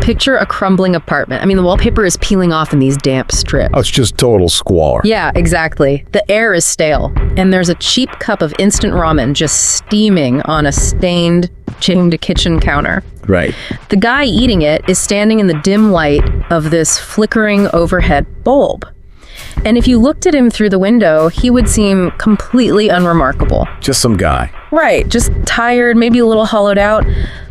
Picture a crumbling apartment. I mean, the wallpaper is peeling off in these damp strips. Oh, it's just total squalor. Yeah, exactly. The air is stale, and there's a cheap cup of instant ramen just steaming on a stained kitchen counter. Right. The guy eating it is standing in the dim light of this flickering overhead bulb. And if you looked at him through the window, he would seem completely unremarkable. Just some guy. Right, just tired, maybe a little hollowed out.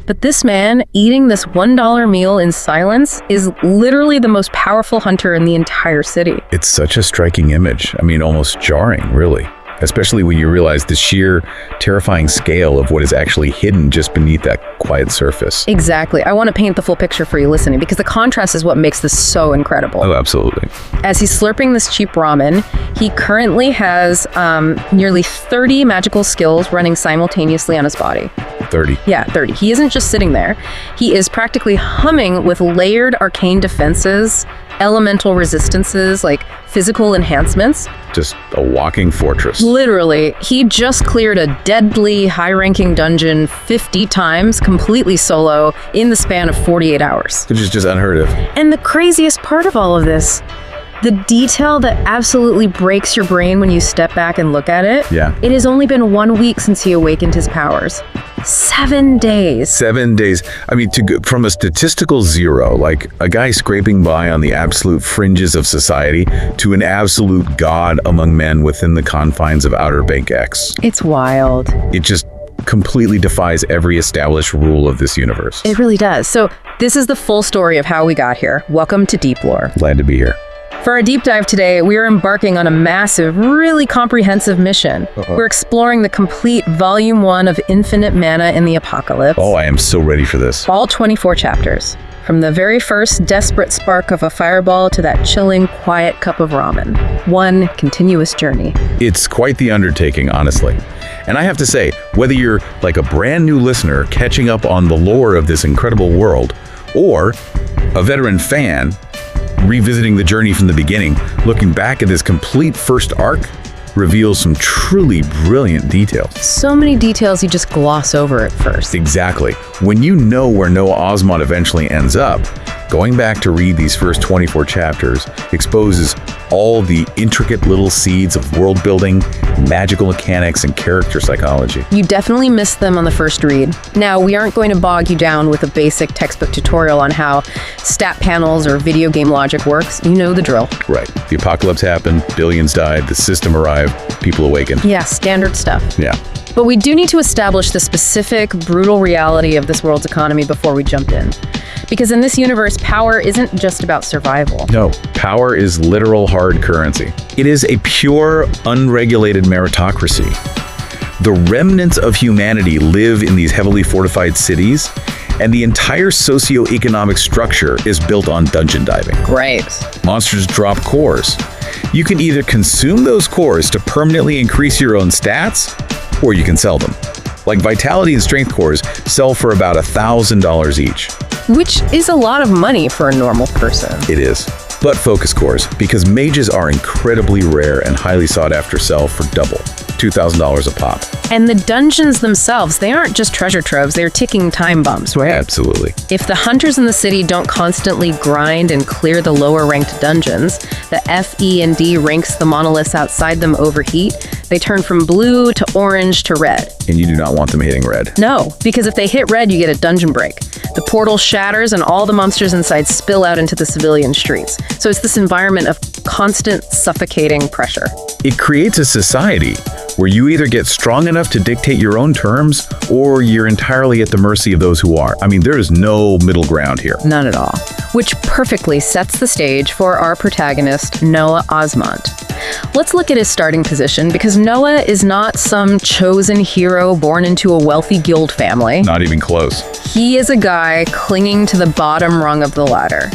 But this man, eating this $1 meal in silence, is literally the most powerful hunter in the entire city. It's such a striking image. I mean, almost jarring, really. Especially when you realize the sheer terrifying scale of what is actually hidden just beneath that quiet surface. Exactly. I want to paint the full picture for you listening, because the contrast is what makes this so incredible. Oh, absolutely. As he's slurping this cheap ramen, he currently has nearly 30 magical skills running simultaneously on his body. 30. Yeah, 30. He isn't just sitting there. He is practically humming with layered arcane defenses, elemental resistances, like physical enhancements. Just a walking fortress. Literally, he just cleared a deadly, high-ranking dungeon 50 times, completely solo, in the span of 48 hours. Which is just unheard of. And the craziest part of all of this, the detail that absolutely breaks your brain when you step back and look at it. Yeah. It has only been 1 week since he awakened his powers. 7 days. 7 days. I mean, to go from a statistical zero, like a guy scraping by on the absolute fringes of society, to an absolute god among men within the confines of Outer Bank X. It's wild. It just completely defies every established rule of this universe. It really does. So this is the full story of how we got here. Welcome to DeepLore. Glad to be here. For our deep dive today, we are embarking on a massive, really comprehensive mission. We're exploring the complete Volume 1 of Infinite Mana in the Apocalypse. Oh, I am so ready for this. All 24 chapters. From the very first desperate spark of a fireball to that chilling, quiet cup of ramen. One continuous journey. It's quite the undertaking, honestly. And I have to say, whether you're like a brand new listener catching up on the lore of this incredible world, or a veteran fan revisiting the journey from the beginning, looking back at this complete first arc reveals some truly brilliant details. So many details you just gloss over at first. Exactly. When you know where Noah Osmont eventually ends up, going back to read these first 24 chapters exposes all the intricate little seeds of world building, magical mechanics, and character psychology. You definitely missed them on the first read. Now, we aren't going to bog you down with a basic textbook tutorial on how stat panels or video game logic works. You know the drill. Right. The apocalypse happened, billions died, the system arrived, people awakened. Yeah, standard stuff. Yeah. But we do need to establish the specific, brutal reality of this world's economy before we jump in. Because in this universe, power isn't just about survival. No, power is literal hard currency. It is a pure, unregulated meritocracy. The remnants of humanity live in these heavily fortified cities, and the entire socio-economic structure is built on dungeon diving. Right. Monsters drop cores. You can either consume those cores to permanently increase your own stats, or you can sell them. Like Vitality and Strength cores sell for about $1,000 each. Which is a lot of money for a normal person. It is. But focus cores, because mages are incredibly rare and highly sought after, sell for double, $2,000 a pop. And the dungeons themselves, they aren't just treasure troves, they're ticking time bombs, right? Absolutely. If the hunters in the city don't constantly grind and clear the lower ranked dungeons, the F, E, and D ranks the monoliths outside them overheat. They turn from blue to orange to red. And you do not want them hitting red. No, because if they hit red, you get a dungeon break. The portal shatters and all the monsters inside spill out into the civilian streets. So it's this environment of constant suffocating pressure. It creates a society where you either get strong enough to dictate your own terms, or you're entirely at the mercy of those who are. I mean, there is no middle ground here. None at all. Which perfectly sets the stage for our protagonist, Noah Osmont. Let's look at his starting position, because Noah is not some chosen hero born into a wealthy guild family. Not even close. He is a guy clinging to the bottom rung of the ladder.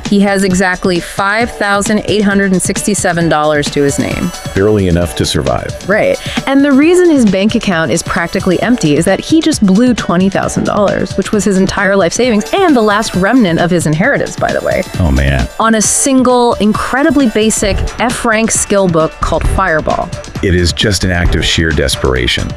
He has exactly $5,867 to his name. Barely enough to survive. Right. And the reason his bank account is practically empty is that he just blew $20,000, which was his entire life savings and the last remnant of his inheritance, by the way. Oh, man. On a single, incredibly basic F-rank skill book called Fireball. It is just an act of sheer desperation.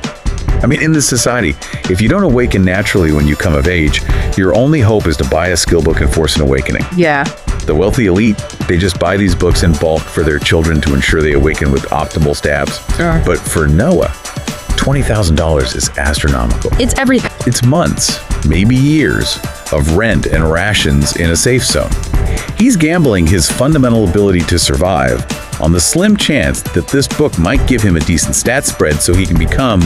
I mean, in this society, if you don't awaken naturally when you come of age, your only hope is to buy a skill book and force an awakening. Yeah. The wealthy elite, they just buy these books in bulk for their children to ensure they awaken with optimal stabs. But for Noah, $20,000 is astronomical. It's everything. It's months, maybe years, of rent and rations in a safe zone. He's gambling his fundamental ability to survive on the slim chance that this book might give him a decent stat spread so he can become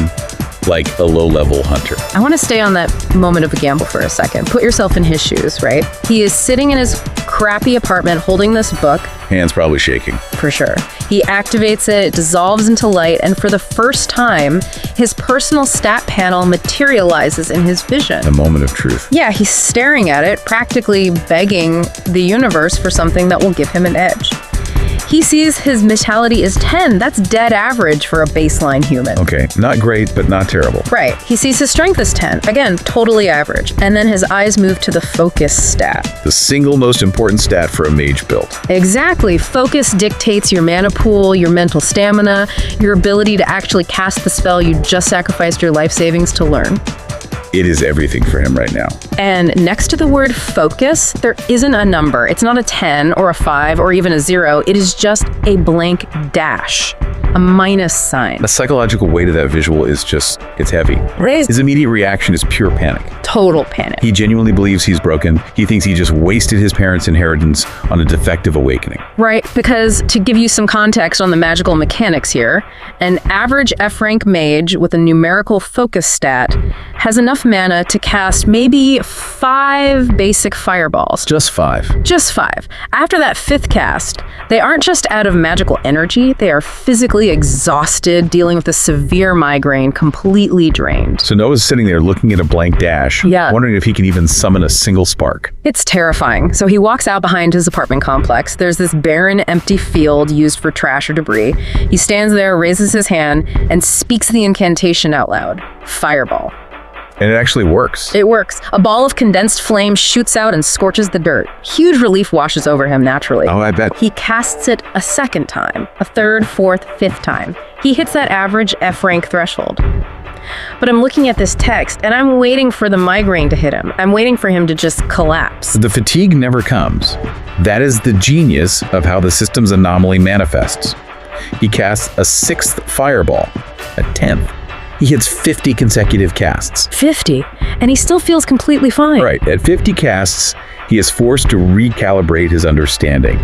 like a low-level hunter. I want to stay on that moment of a gamble for a second. Put yourself in his shoes, right? He is sitting in his crappy apartment holding this book. Hands probably shaking. For sure. He activates it, it dissolves into light, and for the first time, his personal stat panel materializes in his vision. A moment of truth. Yeah, he's staring at it, practically begging the universe for something that will give him an edge. He sees his vitality is 10. That's dead average for a baseline human. Okay, not great, but not terrible. Right. He sees his strength is 10. Again, totally average. And then his eyes move to the focus stat. The single most important stat for a mage build. Exactly. Focus dictates your mana pool, your mental stamina, your ability to actually cast the spell you just sacrificed your life savings to learn. It is everything for him right now. And next to the word focus, there isn't a number. It's not a 10 or a 5 or even a 0. It is just a blank dash, a minus sign. The psychological weight of that visual is just, it's heavy. His immediate reaction is pure panic. Total panic. He genuinely believes he's broken. He thinks he just wasted his parents' inheritance on a defective awakening. Right, because to give you some context on the magical mechanics here, an average F-rank mage with a numerical focus stat has enough mana to cast maybe 5 basic fireballs. Just 5. Just 5. After that 5th cast, they aren't just out of magical energy, they are physically exhausted, dealing with a severe migraine, completely drained. So Noah's sitting there looking at a blank dash, wondering if he can even summon a single spark. It's terrifying. So he walks out behind his apartment complex. There's this barren, empty field used for trash or debris. He stands there, raises his hand, and speaks the incantation out loud. Fireball. And it actually works. It works. A ball of condensed flame shoots out and scorches the dirt. Huge relief washes over him naturally. Oh, I bet. He casts it a second time, a third, fourth, fifth time. He hits that average F-rank threshold. But I'm looking at this text, and I'm waiting for the migraine to hit him. I'm waiting for him to just collapse. The fatigue never comes. That is the genius of how the system's anomaly manifests. He casts a 6th fireball, a 10th. He hits 50 consecutive casts. 50? And he still feels completely fine. Right. At 50 casts, he is forced to recalibrate his understanding.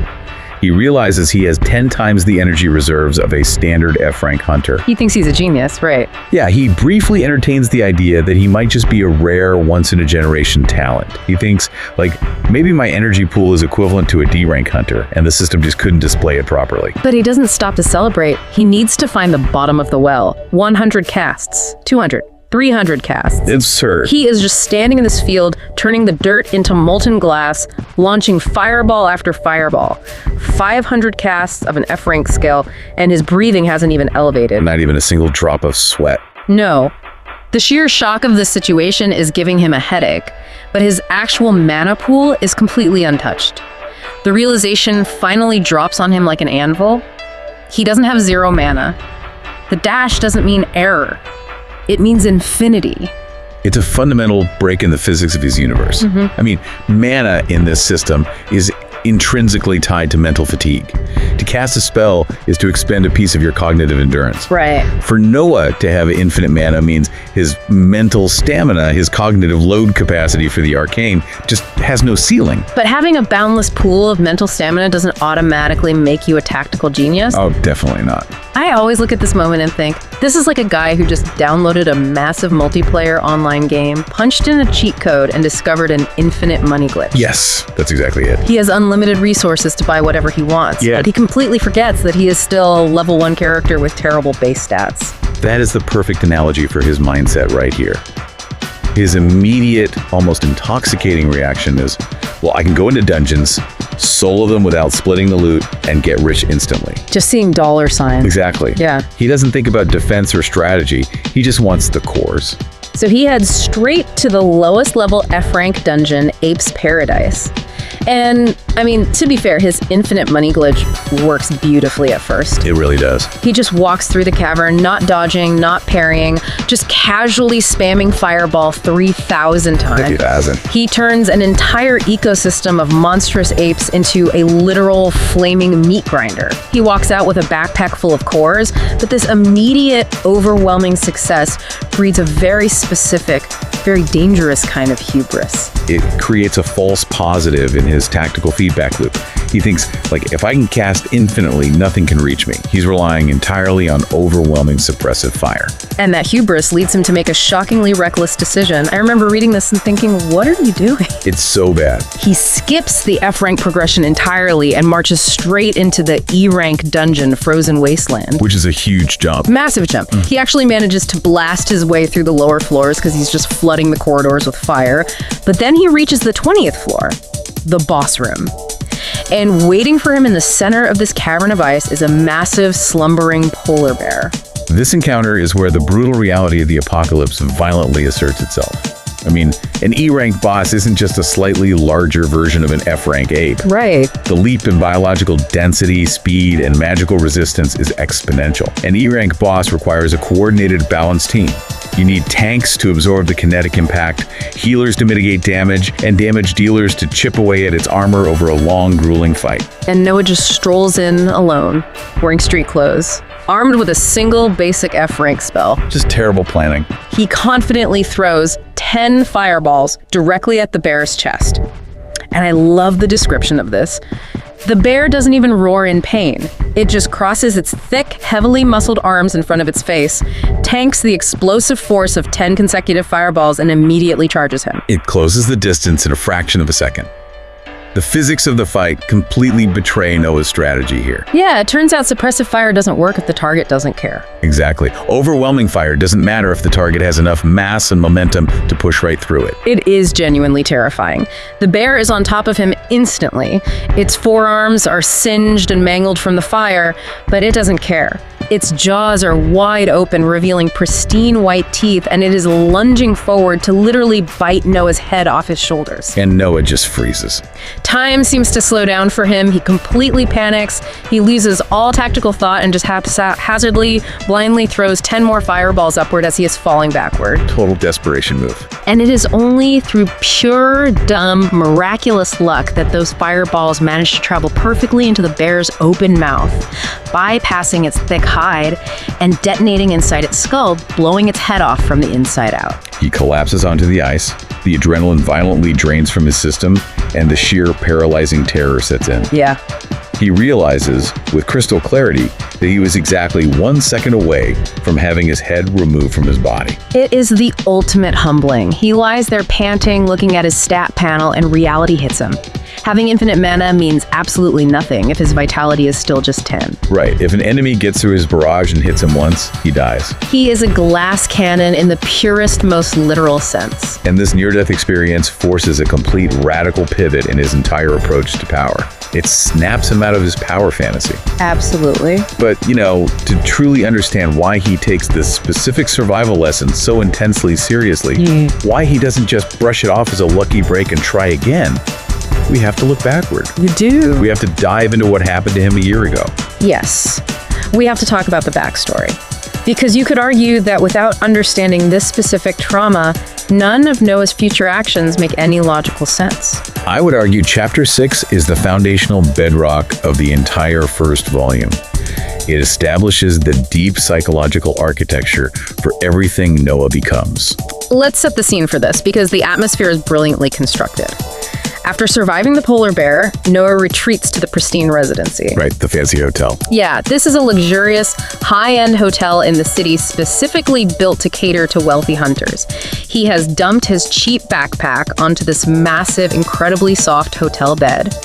He realizes he has 10 times the energy reserves of a standard F-rank hunter. He thinks he's a genius, right? Yeah, he briefly entertains the idea that he might just be a rare, once-in-a-generation talent. He thinks, like, maybe my energy pool is equivalent to a D-rank hunter, and the system just couldn't display it properly. But he doesn't stop to celebrate. He needs to find the bottom of the well. 100 casts, 200. 300 casts. Absurd. He is just standing in this field, turning the dirt into molten glass, launching fireball after fireball. 500 casts of an F-rank skill, and his breathing hasn't even elevated. Not even a single drop of sweat. No. The sheer shock of the situation is giving him a headache, but his actual mana pool is completely untouched. The realization finally drops on him like an anvil. He doesn't have 0 mana. The dash doesn't mean error. It means infinity. It's a fundamental break in the physics of his universe. I mean, mana in this system is intrinsically tied to mental fatigue. To cast a spell is to expend a piece of your cognitive endurance. Right. For Noah to have infinite mana means his mental stamina, his cognitive load capacity for the arcane, just has no ceiling. But having a boundless pool of mental stamina doesn't automatically make you a tactical genius. Oh, definitely not. I always look at this moment and think, this is like a guy who just downloaded a massive multiplayer online game, punched in a cheat code, and discovered an infinite money glitch. Yes, that's exactly it. He has unlimited resources to buy whatever he wants, Yeah. but he completely forgets that he is still a level 1 character with terrible base stats. That is the perfect analogy for his mindset right here. His immediate, almost intoxicating reaction is, well, I can go into dungeons, solo them without splitting the loot, and get rich instantly. Just seeing dollar signs. Exactly. Yeah. He doesn't think about defense or strategy. He just wants the cores. So he heads straight to the lowest level F-rank dungeon, Ape's Paradise. And, I mean, to be fair, his infinite money glitch works beautifully at first. It really does. He just walks through the cavern, not dodging, not parrying, just casually spamming Fireball 3,000 times. 50,000. He turns an entire ecosystem of monstrous apes into a literal flaming meat grinder. He walks out with a backpack full of cores, but this immediate, overwhelming success breeds a very specific, very dangerous kind of hubris. It creates a false positive in his tactical feedback loop. He thinks, like, if I can cast infinitely, nothing can reach me. He's relying entirely on overwhelming suppressive fire. And that hubris leads him to make a shockingly reckless decision. I remember reading this and thinking, what are you doing? It's so bad. He skips the F rank progression entirely and marches straight into the E rank dungeon, Frozen Wasteland. Which is a huge jump. Massive jump. He actually manages to blast his way through the lower floors because he's just flooding the corridors with fire. But then he reaches the 20th floor, the boss room. And waiting for him in the center of this cavern of ice is a massive, slumbering polar bear. This encounter is where the brutal reality of the apocalypse violently asserts itself. I mean, an E-rank boss isn't just a slightly larger version of an F-rank ape. Right. The leap in biological density, speed, and magical resistance is exponential. An E-rank boss requires a coordinated, balanced team. You need tanks to absorb the kinetic impact, healers to mitigate damage, and damage dealers to chip away at its armor over a long, grueling fight. And Noah just strolls in alone, wearing street clothes, armed with a single basic F-rank spell. Just terrible planning. He confidently throws 10 fireballs directly at the bear's chest. And I love the description of this. The bear doesn't even roar in pain. It just crosses its thick, heavily muscled arms in front of its face, tanks the explosive force of 10 consecutive fireballs, and immediately charges him. It closes the distance in a fraction of a second. The physics of the fight completely betray Noah's strategy here. Yeah, it turns out suppressive fire doesn't work if the target doesn't care. Exactly. Overwhelming fire doesn't matter if the target has enough mass and momentum to push right through it. It is genuinely terrifying. The bear is on top of him instantly. Its forearms are singed and mangled from the fire, but it doesn't care. Its jaws are wide open, revealing pristine white teeth, and it is lunging forward to literally bite Noah's head off his shoulders. And Noah just freezes. Time seems to slow down for him. He completely panics. He loses all tactical thought and just haphazardly, blindly throws 10 more fireballs upward as he is falling backward. Total desperation move. And it is only through pure, dumb, miraculous luck that those fireballs manage to travel perfectly into the bear's open mouth, bypassing its thick hide and detonating inside its skull, blowing its head off from the inside out. He collapses onto the ice, the adrenaline violently drains from his system, and the sheer paralyzing terror sets in. Yeah. He realizes, with crystal clarity, that he was exactly 1 second away from having his head removed from his body. It is the ultimate humbling. He lies there panting, looking at his stat panel, and reality hits him. Having infinite mana means absolutely nothing if his vitality is still just 10. Right. If an enemy gets through his barrage and hits him once, he dies. He is a glass cannon in the purest, most literal sense. And this near-death experience forces a complete radical pivot in his entire approach to power. It snaps him out of his power fantasy. Absolutely. But, to truly understand why he takes this specific survival lesson so intensely seriously, why he doesn't just brush it off as a lucky break and try again, we have to look backward. You do. We have to dive into what happened to him a year ago. Yes. We have to talk about the backstory. Because you could argue that without understanding this specific trauma, none of Noah's future actions make any logical sense. I would argue Chapter 6 is the foundational bedrock of the entire first volume. It establishes the deep psychological architecture for everything Noah becomes. Let's set the scene for this, because the atmosphere is brilliantly constructed. After surviving the polar bear, Noah retreats to the pristine residency. Right, the fancy hotel. Yeah, this is a luxurious, high-end hotel in the city specifically built to cater to wealthy hunters. He has dumped his cheap backpack onto this massive, incredibly soft hotel bed.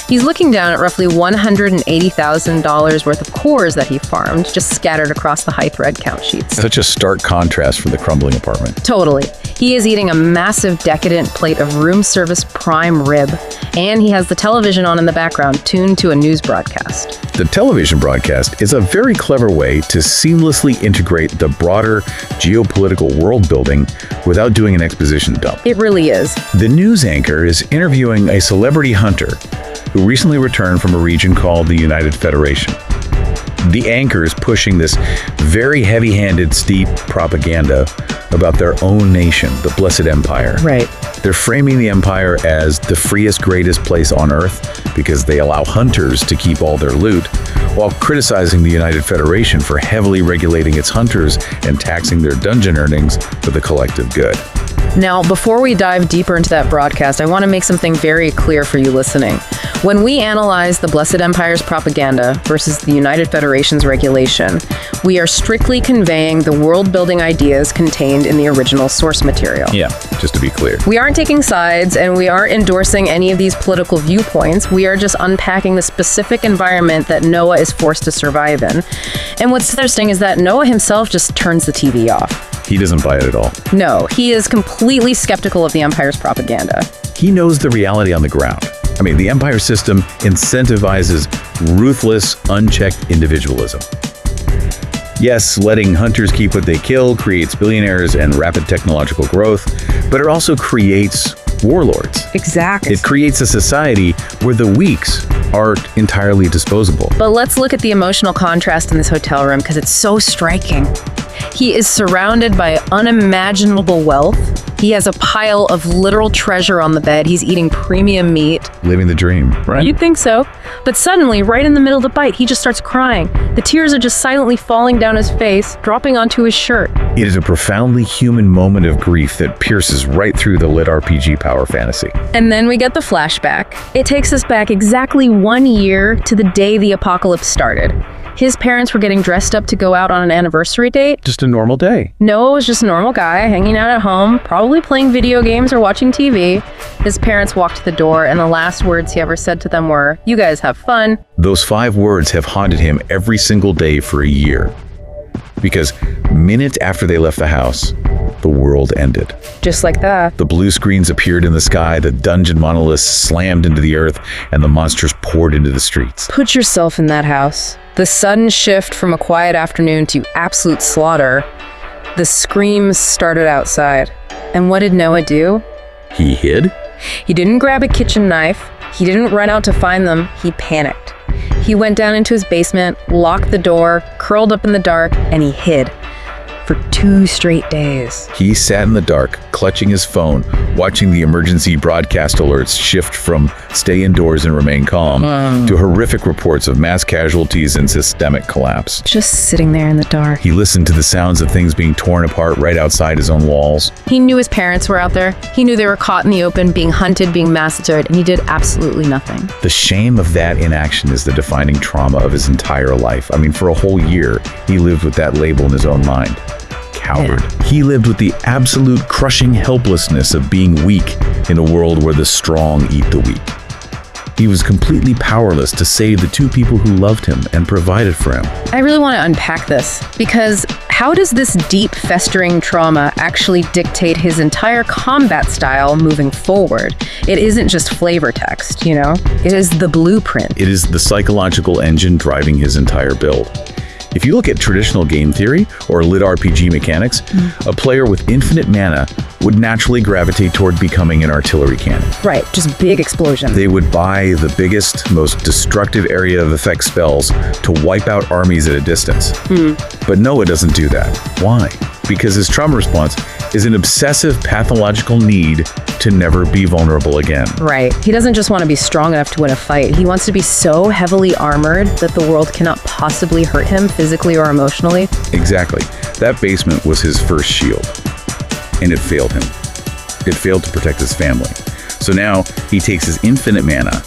He's looking down at roughly $180,000 worth of cores that he farmed, just scattered across the high thread count sheets. Such a stark contrast from the crumbling apartment. Totally. He is eating a massive decadent plate of room service prime rib, and he has the television on in the background, tuned to a news broadcast. The television broadcast is a very clever way to seamlessly integrate the broader geopolitical world building without doing an exposition dump. It really is. The news anchor is interviewing a celebrity hunter who recently returned from a region called the United Federation. The anchor is pushing this very heavy-handed, steep propaganda about their own nation, the Blessed Empire. Right. They're framing the empire as the freest, greatest place on Earth because they allow hunters to keep all their loot, while criticizing the United Federation for heavily regulating its hunters and taxing their dungeon earnings for the collective good. Now, before we dive deeper into that broadcast, I want to make something very clear for you listening. When we analyze the Blessed Empire's propaganda versus the United Federation's regulation, we are strictly conveying the world-building ideas contained in the original source material. Yeah, just to be clear. We aren't taking sides, and we aren't endorsing any of these political viewpoints. We are just unpacking the specific environment that Noah is forced to survive in. And what's interesting is that Noah himself just turns the TV off. He doesn't buy it at all. No, he is completely skeptical of the Empire's propaganda. He knows the reality on the ground. I mean, the Empire system incentivizes ruthless, unchecked individualism. Yes, letting hunters keep what they kill creates billionaires and rapid technological growth, but it also creates warlords. Exactly. It creates a society where the weaks are entirely disposable. But let's look at the emotional contrast in this hotel room because it's so striking. He is surrounded by unimaginable wealth. He has a pile of literal treasure on the bed. He's eating premium meat. Living the dream, right? You'd think so. But suddenly, right in the middle of the bite, he just starts crying. The tears are just silently falling down his face, dropping onto his shirt. It is a profoundly human moment of grief that pierces right through the lit RPG power fantasy. And then we get the flashback. It takes us back exactly 1 year to the day the apocalypse started. His parents were getting dressed up to go out on an anniversary date. Just a normal day. Noah was just a normal guy, hanging out at home, probably playing video games or watching TV. His parents walked to the door, and the last words he ever said to them were, "You guys have fun." Those 5 words have haunted him every single day for a year. Because minutes after they left the house, the world ended. Just like that. The blue screens appeared in the sky, the dungeon monoliths slammed into the earth, and the monsters poured into the streets. Put yourself in that house. The sudden shift from a quiet afternoon to absolute slaughter. The screams started outside. And what did Noah do? He hid? He didn't grab a kitchen knife. He didn't run out to find them. He panicked. He went down into his basement, locked the door, curled up in the dark, and he hid. For 2 straight days. He sat in the dark, clutching his phone, watching the emergency broadcast alerts shift from stay indoors and remain calm to horrific reports of mass casualties and systemic collapse. Just sitting there in the dark. He listened to the sounds of things being torn apart right outside his own walls. He knew his parents were out there. He knew they were caught in the open, being hunted, being massacred, and he did absolutely nothing. The shame of that inaction is the defining trauma of his entire life. I mean, for a whole year, he lived with that label in his own mind. Coward. Yeah. He lived with the absolute crushing helplessness of being weak in a world where the strong eat the weak. He was completely powerless to save the 2 people who loved him and provided for him. I really want to unpack this, because how does this deep, festering trauma actually dictate his entire combat style moving forward? It isn't just flavor text, you know? It is the blueprint. It is the psychological engine driving his entire build. If you look at traditional game theory or lit RPG mechanics, a player with infinite mana would naturally gravitate toward becoming an artillery cannon. Right, just big explosions. They would buy the biggest, most destructive area of effect spells to wipe out armies at a distance. But Noah doesn't do that. Why? Because his trauma response is an obsessive pathological need to never be vulnerable again. Right. He doesn't just want to be strong enough to win a fight. He wants to be so heavily armored that the world cannot possibly hurt him physically or emotionally. Exactly. That basement was his first shield. And it failed him. It failed to protect his family. So now he takes his infinite mana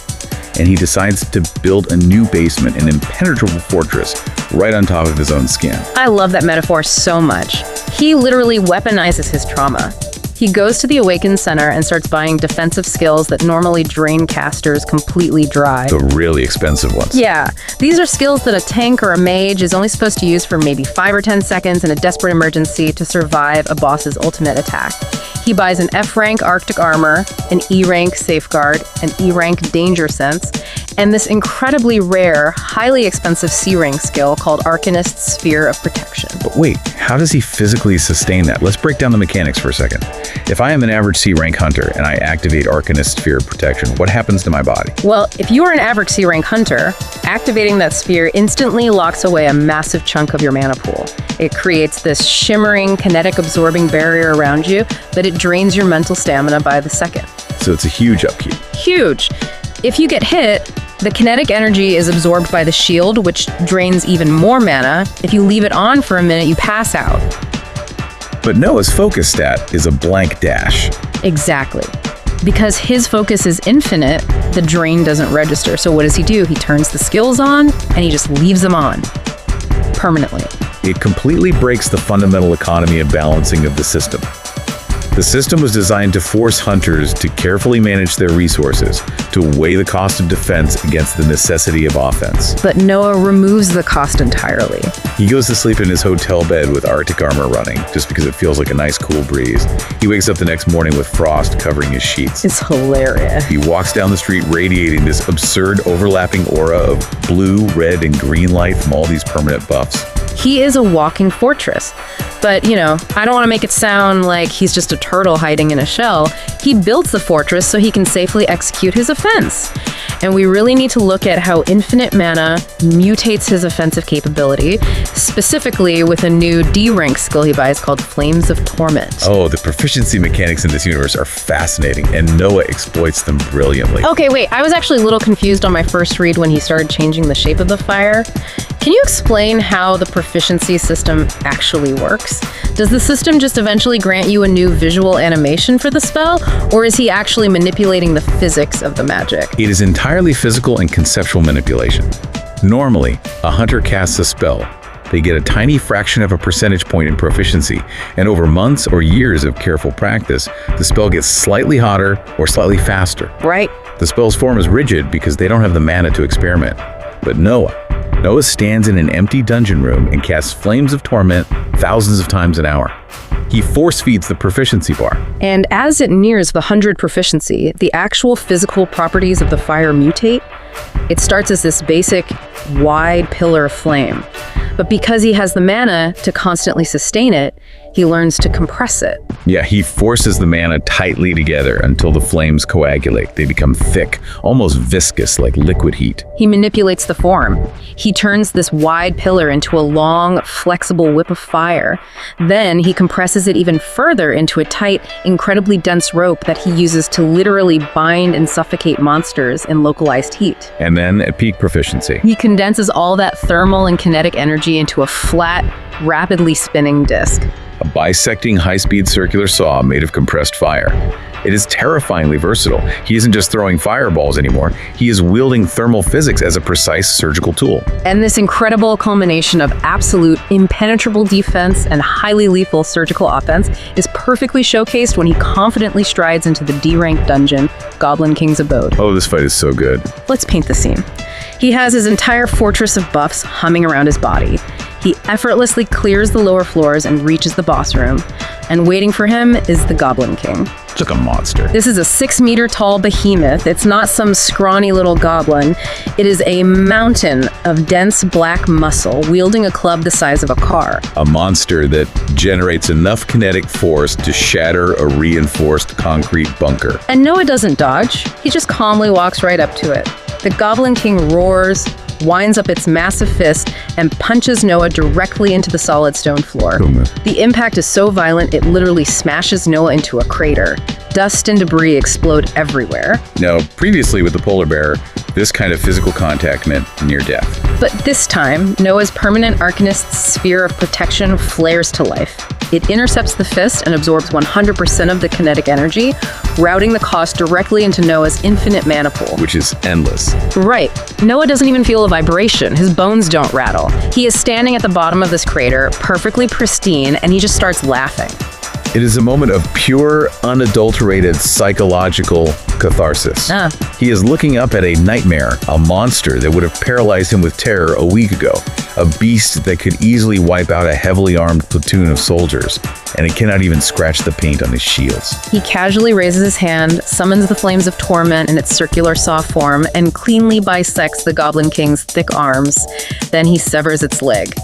and he decides to build a new basement, an impenetrable fortress, right on top of his own skin. I love that metaphor so much. He literally weaponizes his trauma. He goes to the Awakened Center and starts buying defensive skills that normally drain casters completely dry. The really expensive ones. Yeah, these are skills that a tank or a mage is only supposed to use for maybe 5 or 10 seconds in a desperate emergency to survive a boss's ultimate attack. He buys an F-rank Arctic Armor, an E-rank Safeguard, an E-rank Danger Sense, and this incredibly rare, highly expensive C-rank skill called Arcanist's Sphere of Protection. But wait, how does he physically sustain that? Let's break down the mechanics for a second. If I am an average C-rank hunter and I activate Arcanist's Sphere of Protection, what happens to my body? Well, if you are an average C-rank hunter, activating that sphere instantly locks away a massive chunk of your mana pool. It creates this shimmering, kinetic absorbing barrier around you, but it drains your mental stamina by the second. So it's a huge upkeep. Huge. If you get hit, the kinetic energy is absorbed by the shield, which drains even more mana. If you leave it on for a minute, you pass out. But Noah's focus stat is a blank dash. Exactly. Because his focus is infinite, the drain doesn't register. So what does he do? He turns the skills on, and he just leaves them on. Permanently. It completely breaks the fundamental economy and balancing of the system. The system was designed to force hunters to carefully manage their resources, to weigh the cost of defense against the necessity of offense. But Noah removes the cost entirely. He goes to sleep in his hotel bed with Arctic Armor running, just because it feels like a nice cool breeze. He wakes up the next morning with frost covering his sheets. It's hilarious. He walks down the street radiating this absurd overlapping aura of blue, red, and green light from all these permanent buffs. He is a walking fortress. But, I don't want to make it sound like he's just a turtle hiding in a shell. He builds the fortress so he can safely execute his offense. And we really need to look at how infinite mana mutates his offensive capability, specifically with a new D-rank skill he buys called Flames of Torment. Oh, the proficiency mechanics in this universe are fascinating, and Noah exploits them brilliantly. Okay, wait, I was actually a little confused on my first read when he started changing the shape of the fire. Can you explain how the proficiency system actually works? Does the system just eventually grant you a new visual animation for the spell, or is he actually manipulating the physics of the magic? It is entirely physical and conceptual manipulation. Normally, a hunter casts a spell. They get a tiny fraction of a percentage point in proficiency, and over months or years of careful practice, the spell gets slightly hotter or slightly faster. Right. The spell's form is rigid because they don't have the mana to experiment. But Noah stands in an empty dungeon room and casts Flames of Torment thousands of times an hour. He force feeds the proficiency bar. And as it nears the 100 proficiency, the actual physical properties of the fire mutate. It starts as this basic, wide pillar of flame. But because he has the mana to constantly sustain it, he learns to compress it. Yeah, he forces the mana tightly together until the flames coagulate. They become thick, almost viscous, like liquid heat. He manipulates the form. He turns this wide pillar into a long, flexible whip of fire. Then he compresses it even further into a tight, incredibly dense rope that he uses to literally bind and suffocate monsters in localized heat. And then, at peak proficiency, he condenses all that thermal and kinetic energy into a flat, rapidly spinning disc. A bisecting high-speed circular saw made of compressed fire. It is terrifyingly versatile. He isn't just throwing fireballs anymore. He is wielding thermal physics as a precise surgical tool. And this incredible culmination of absolute impenetrable defense and highly lethal surgical offense is perfectly showcased when he confidently strides into the D-rank dungeon, Goblin King's abode. Oh, this fight is so good. Let's paint the scene. He has his entire fortress of buffs humming around his body. He effortlessly clears the lower floors and reaches the boss room. And waiting for him is the Goblin King. It's like a monster. This is a 6-meter-tall behemoth. It's not some scrawny little goblin. It is a mountain of dense black muscle wielding a club the size of a car. A monster that generates enough kinetic force to shatter a reinforced concrete bunker. And Noah doesn't dodge. He just calmly walks right up to it. The Goblin King roars, winds up its massive fist, and punches Noah directly into the solid stone floor. The impact is so violent, it literally smashes Noah into a crater. Dust and debris explode everywhere. Now, previously with the polar bear, this kind of physical contact meant near death. But this time, Noah's permanent Arcanist's Sphere of Protection flares to life. It intercepts the fist and absorbs 100% of the kinetic energy, routing the cost directly into Noah's infinite mana pool. Which is endless. Right. Noah doesn't even feel a vibration. His bones don't rattle. He is standing at the bottom of this crater, perfectly pristine, and he just starts laughing. It is a moment of pure, unadulterated psychological catharsis. He is looking up at a nightmare, a monster that would have paralyzed him with terror a week ago, a beast that could easily wipe out a heavily armed platoon of soldiers, and it cannot even scratch the paint on his shields. He casually raises his hand, summons the flames of torment in its circular saw form, and cleanly bisects the Goblin King's thick arms. Then he severs its leg.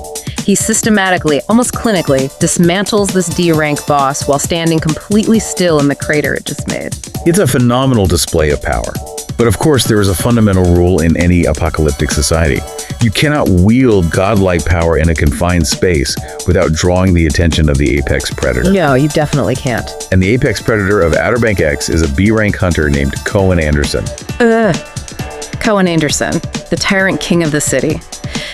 He systematically, almost clinically, dismantles this D-rank boss while standing completely still in the crater it just made. It's a phenomenal display of power. But of course, there is a fundamental rule in any apocalyptic society. You cannot wield godlike power in a confined space without drawing the attention of the apex predator. No, you definitely can't. And the apex predator of Outer Bank X is a B-rank hunter named Cohen Anderson. Cohen Anderson, the tyrant king of the city.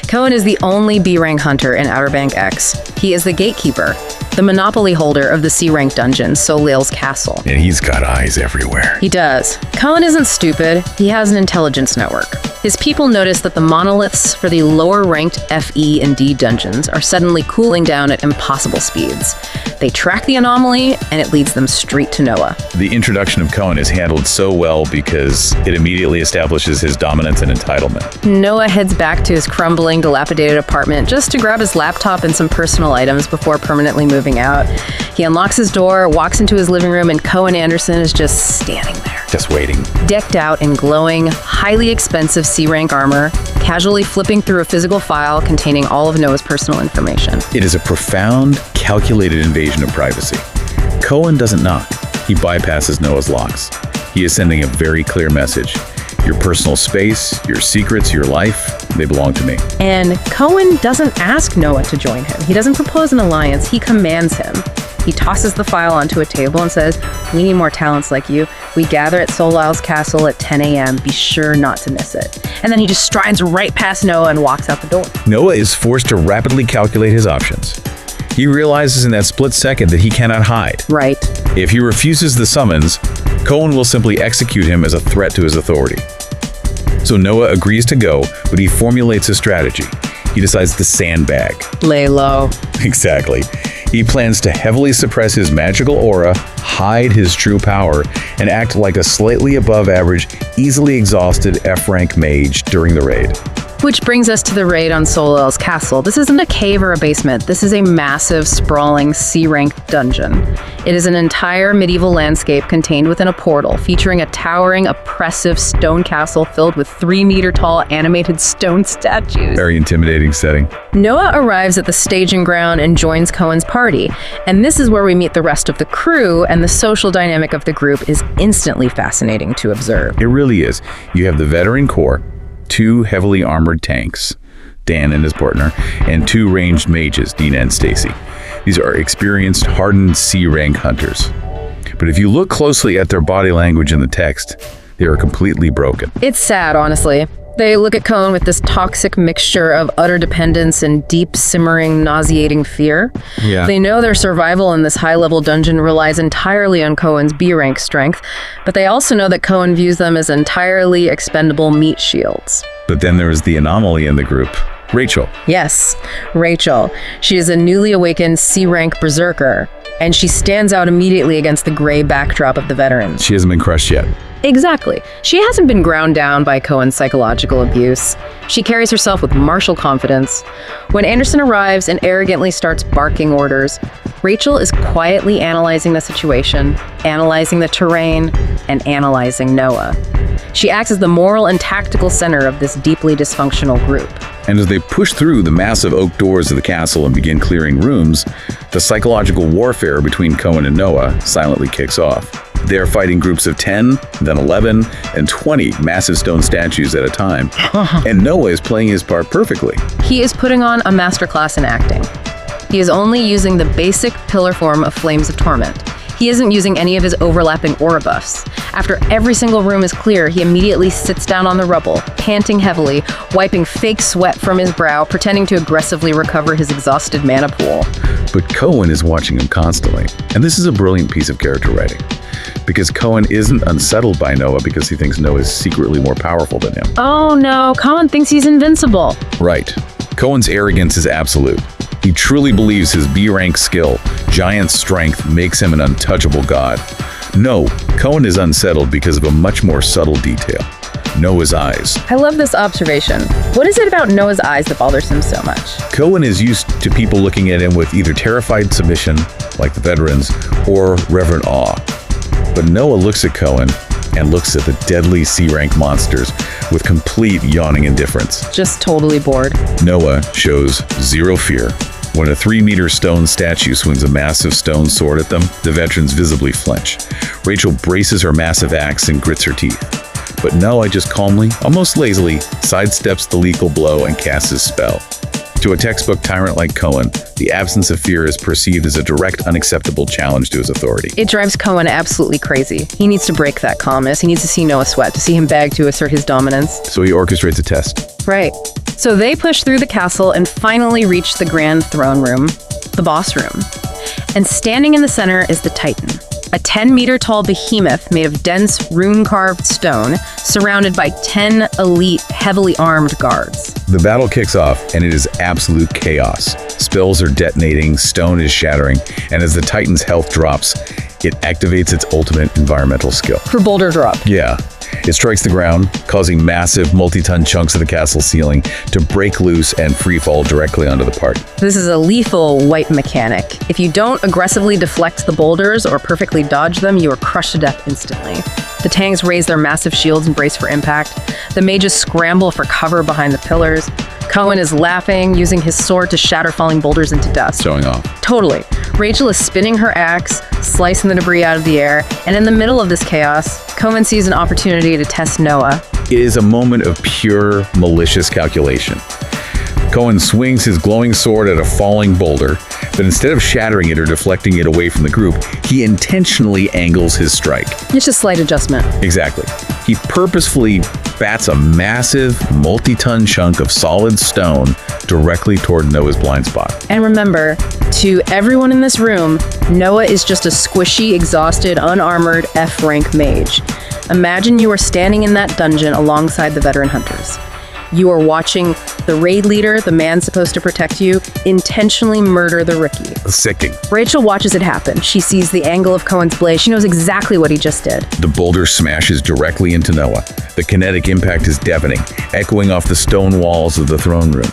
Cohen is the only B-rank hunter in Outer Bank X. He is the gatekeeper, the monopoly holder of the C-rank dungeon, Soleil's castle. And he's got eyes everywhere. He does. Cohen isn't stupid. He has an intelligence network. His people notice that the monoliths for the lower-ranked F, E, and D dungeons are suddenly cooling down at impossible speeds. They track the anomaly, and it leads them straight to Noah. The introduction of Cohen is handled so well because it immediately establishes his dominance and entitlement. Noah heads back to his crumbling, dilapidated apartment just to grab his laptop and some personal items before permanently moving out. He unlocks his door, walks into his living room, and Cohen Anderson is just standing there. Just waiting. Decked out in glowing, highly expensive C-rank armor, casually flipping through a physical file containing all of Noah's personal information. It is a profound, calculated invasion of privacy. Cohen doesn't knock. He bypasses Noah's locks. He is sending a very clear message. Your personal space, your secrets, your life, they belong to me. And Cohen doesn't ask Noah to join him. He doesn't propose an alliance. He commands him. He tosses the file onto a table and says, "We need more talents like you. We gather at Soleil's castle at 10 a.m. Be sure not to miss it." And then he just strides right past Noah and walks out the door. Noah is forced to rapidly calculate his options. He realizes in that split second that he cannot hide. Right. If he refuses the summons, Cohen will simply execute him as a threat to his authority. So Noah agrees to go, but he formulates a strategy. He decides to sandbag. Lay low. Exactly. He plans to heavily suppress his magical aura, hide his true power, and act like a slightly above average, easily exhausted F-rank mage during the raid. Which brings us to the raid on Soleil's castle. This isn't a cave or a basement. This is a massive, sprawling, C-rank dungeon. It is an entire medieval landscape contained within a portal, featuring a towering, oppressive stone castle filled with 3-meter-tall animated stone statues. Very intimidating setting. Noah arrives at the staging ground and joins Cohen's party. And this is where we meet the rest of the crew, and the social dynamic of the group is instantly fascinating to observe. It really is. You have the veteran core, 2 heavily armored tanks, Dan and his partner, and 2 ranged mages, Dina and Stacy. These are experienced, hardened C-rank hunters. But if you look closely at their body language in the text, they are completely broken. It's sad, honestly. They look at Cohen with this toxic mixture of utter dependence and deep, simmering, nauseating fear. Yeah. They know their survival in this high-level dungeon relies entirely on Cohen's B-rank strength, but they also know that Cohen views them as entirely expendable meat shields. But then there is the anomaly in the group, Rachel. Yes, Rachel. She is a newly awakened C-rank berserker, and she stands out immediately against the gray backdrop of the veterans. She hasn't been crushed yet. Exactly. She hasn't been ground down by Cohen's psychological abuse. She carries herself with martial confidence. When Anderson arrives and arrogantly starts barking orders, Rachel is quietly analyzing the situation, analyzing the terrain, and analyzing Noah. She acts as the moral and tactical center of this deeply dysfunctional group. And as they push through the massive oak doors of the castle and begin clearing rooms, the psychological warfare between Cohen and Noah silently kicks off. They are fighting groups of 10, then 11, and 20 massive stone statues at a time. And Noah is playing his part perfectly. He is putting on a masterclass in acting. He is only using the basic pillar form of Flames of Torment. He isn't using any of his overlapping aura buffs. After every single room is clear, he immediately sits down on the rubble, panting heavily, wiping fake sweat from his brow, pretending to aggressively recover his exhausted mana pool. But Cohen is watching him constantly. And this is a brilliant piece of character writing. Because Cohen isn't unsettled by Noah because he thinks Noah is secretly more powerful than him. Oh no, Cohen thinks he's invincible. Right. Cohen's arrogance is absolute. He truly believes his B-rank skill, giant strength, makes him an untouchable god. No, Cohen is unsettled because of a much more subtle detail. Noah's eyes. I love this observation. What is it about Noah's eyes that bothers him so much? Cohen is used to people looking at him with either terrified submission, like the veterans, or reverent awe. But Noah looks at Cohen and looks at the deadly C-rank monsters with complete yawning indifference. Just totally bored. Noah shows zero fear. When a 3-meter stone statue swings a massive stone sword at them, the veterans visibly flinch. Rachel braces her massive axe and grits her teeth. But Noah just calmly, almost lazily, sidesteps the lethal blow and casts his spell. To a textbook tyrant like Cohen, the absence of fear is perceived as a direct, unacceptable challenge to his authority. It drives Cohen absolutely crazy. He needs to break that calmness. He needs to see Noah sweat, to see him beg to assert his dominance. So he orchestrates a test. Right. So they push through the castle and finally reach the grand throne room, the boss room. And standing in the center is the Titan, a 10-meter-tall behemoth made of dense, rune-carved stone, surrounded by 10 elite, heavily armed guards. The battle kicks off, and it is absolute chaos. Spells are detonating, stone is shattering, and as the Titan's health drops, it activates its ultimate environmental skill. For boulder drop. Yeah. It strikes the ground, causing massive multi-ton chunks of the castle ceiling to break loose and free fall directly onto the party. This is a lethal white mechanic. If you don't aggressively deflect the boulders or perfectly dodge them, you are crushed to death instantly. The tanks raise their massive shields and brace for impact. The mages scramble for cover behind the pillars. Cohen is laughing, using his sword to shatter falling boulders into dust. Showing off. Totally. Rachel is spinning her axe, slicing the debris out of the air, and in the middle of this chaos, Cohen sees an opportunity to test Noah. It is a moment of pure, malicious calculation. Cohen swings his glowing sword at a falling boulder, but instead of shattering it or deflecting it away from the group, he intentionally angles his strike. It's a slight adjustment. Exactly. He purposefully bats a massive, multi-ton chunk of solid stone directly toward Noah's blind spot. And remember, to everyone in this room, Noah is just a squishy, exhausted, unarmored F-rank mage. Imagine you are standing in that dungeon alongside the veteran hunters. You are watching the raid leader, the man supposed to protect you, intentionally murder the rookie. Sicking. Rachel watches it happen. She sees the angle of Cohen's blade. She knows exactly what he just did. The boulder smashes directly into Noah. The kinetic impact is deafening, echoing off the stone walls of the throne room.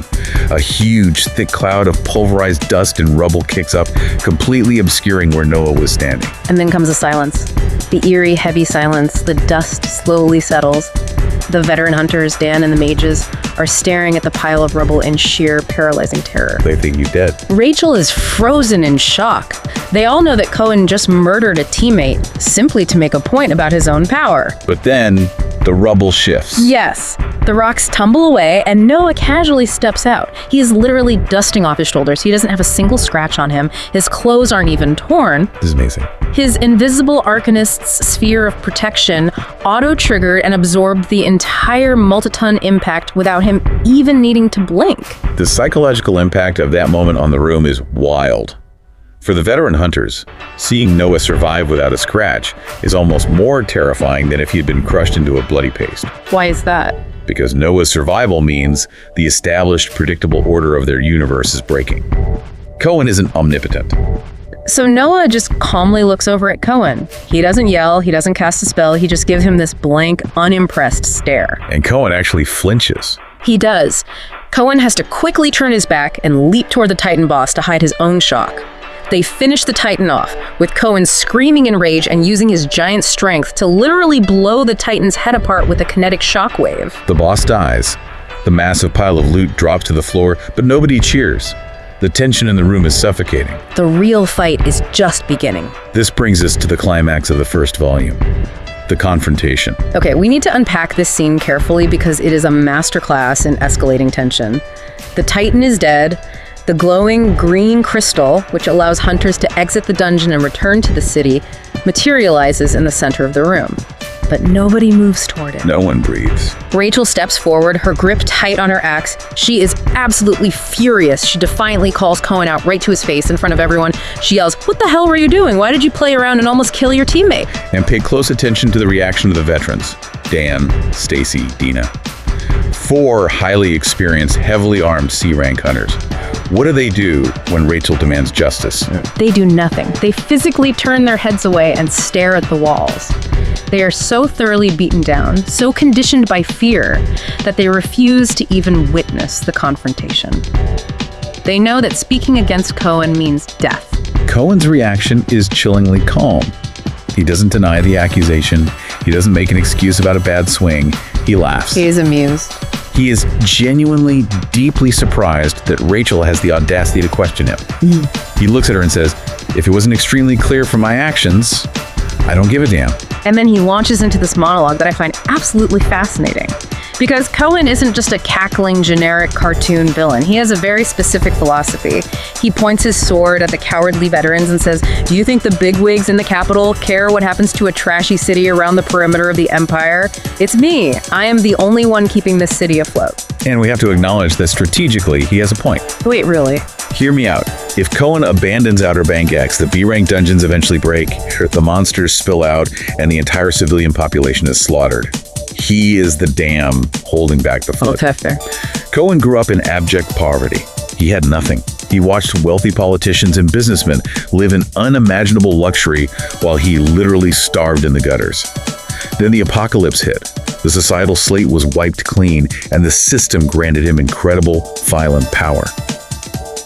A huge, thick cloud of pulverized dust and rubble kicks up, completely obscuring where Noah was standing. And then comes the silence. The eerie, heavy silence. The dust slowly settles. The veteran hunters, Dan and the mages, are staring at the pile of rubble in sheer, paralyzing terror. They think you're dead. Rachel is frozen in shock. They all know that Cohen just murdered a teammate simply to make a point about his own power. But then, the rubble shifts. Yes. The rocks tumble away, and Noah casually steps out. He is literally dusting off his shoulders. He doesn't have a single scratch on him. His clothes aren't even torn. This is amazing. His invisible Arcanist's sphere of protection auto-triggered and absorbed the entire multi-ton impact without him even needing to blink. The psychological impact of that moment on the room is wild. For the veteran hunters, seeing Noah survive without a scratch is almost more terrifying than if he had been crushed into a bloody paste. Why is that? Because Noah's survival means the established, predictable order of their universe is breaking. Cohen isn't omnipotent. So Noah just calmly looks over at Cohen. He doesn't yell, he doesn't cast a spell, he just gives him this blank, unimpressed stare. And Cohen actually flinches. He does. Cohen has to quickly turn his back and leap toward the Titan boss to hide his own shock. They finish the Titan off, with Cohen screaming in rage and using his giant strength to literally blow the Titan's head apart with a kinetic shockwave. The boss dies. The massive pile of loot drops to the floor, but nobody cheers. The tension in the room is suffocating. The real fight is just beginning. This brings us to the climax of the first volume, the confrontation. Okay, we need to unpack this scene carefully because it is a masterclass in escalating tension. The Titan is dead. The glowing green crystal, which allows hunters to exit the dungeon and return to the city, materializes in the center of the room. But nobody moves toward it. No one breathes. Rachel steps forward, her grip tight on her axe. She is absolutely furious. She defiantly calls Cohen out right to his face in front of everyone. She yells, "What the hell were you doing? Why did you play around and almost kill your teammate?" And pay close attention to the reaction of the veterans. Dan, Stacy, Dina. 4 highly experienced, heavily armed C-rank hunters. What do they do when Rachel demands justice? They do nothing. They physically turn their heads away and stare at the walls. They are so thoroughly beaten down, so conditioned by fear, that they refuse to even witness the confrontation. They know that speaking against Cohen means death. Cohen's reaction is chillingly calm. He doesn't deny the accusation. He doesn't make an excuse about a bad swing. He laughs. He is amused. He is genuinely, deeply surprised that Rachel has the audacity to question him. He looks at her and says, "If it wasn't extremely clear from my actions, I don't give a damn." And then he launches into this monologue that I find absolutely fascinating. Because Cohen isn't just a cackling, generic cartoon villain. He has a very specific philosophy. He points his sword at the cowardly veterans and says, "Do you think the bigwigs in the Capitol care what happens to a trashy city around the perimeter of the empire? It's me. I am the only one keeping this city afloat." And we have to acknowledge that strategically, he has a point. Wait, really? Hear me out. If Cohen abandons Outer Bank X, the B-rank dungeons eventually break, the monsters spill out, and the entire civilian population is slaughtered. He is the dam holding back the flood. Oh, fair. Cohen grew up in abject poverty. He had nothing. He watched wealthy politicians and businessmen live in unimaginable luxury while he literally starved in the gutters. Then the apocalypse hit. The societal slate was wiped clean, and the system granted him incredible, violent power.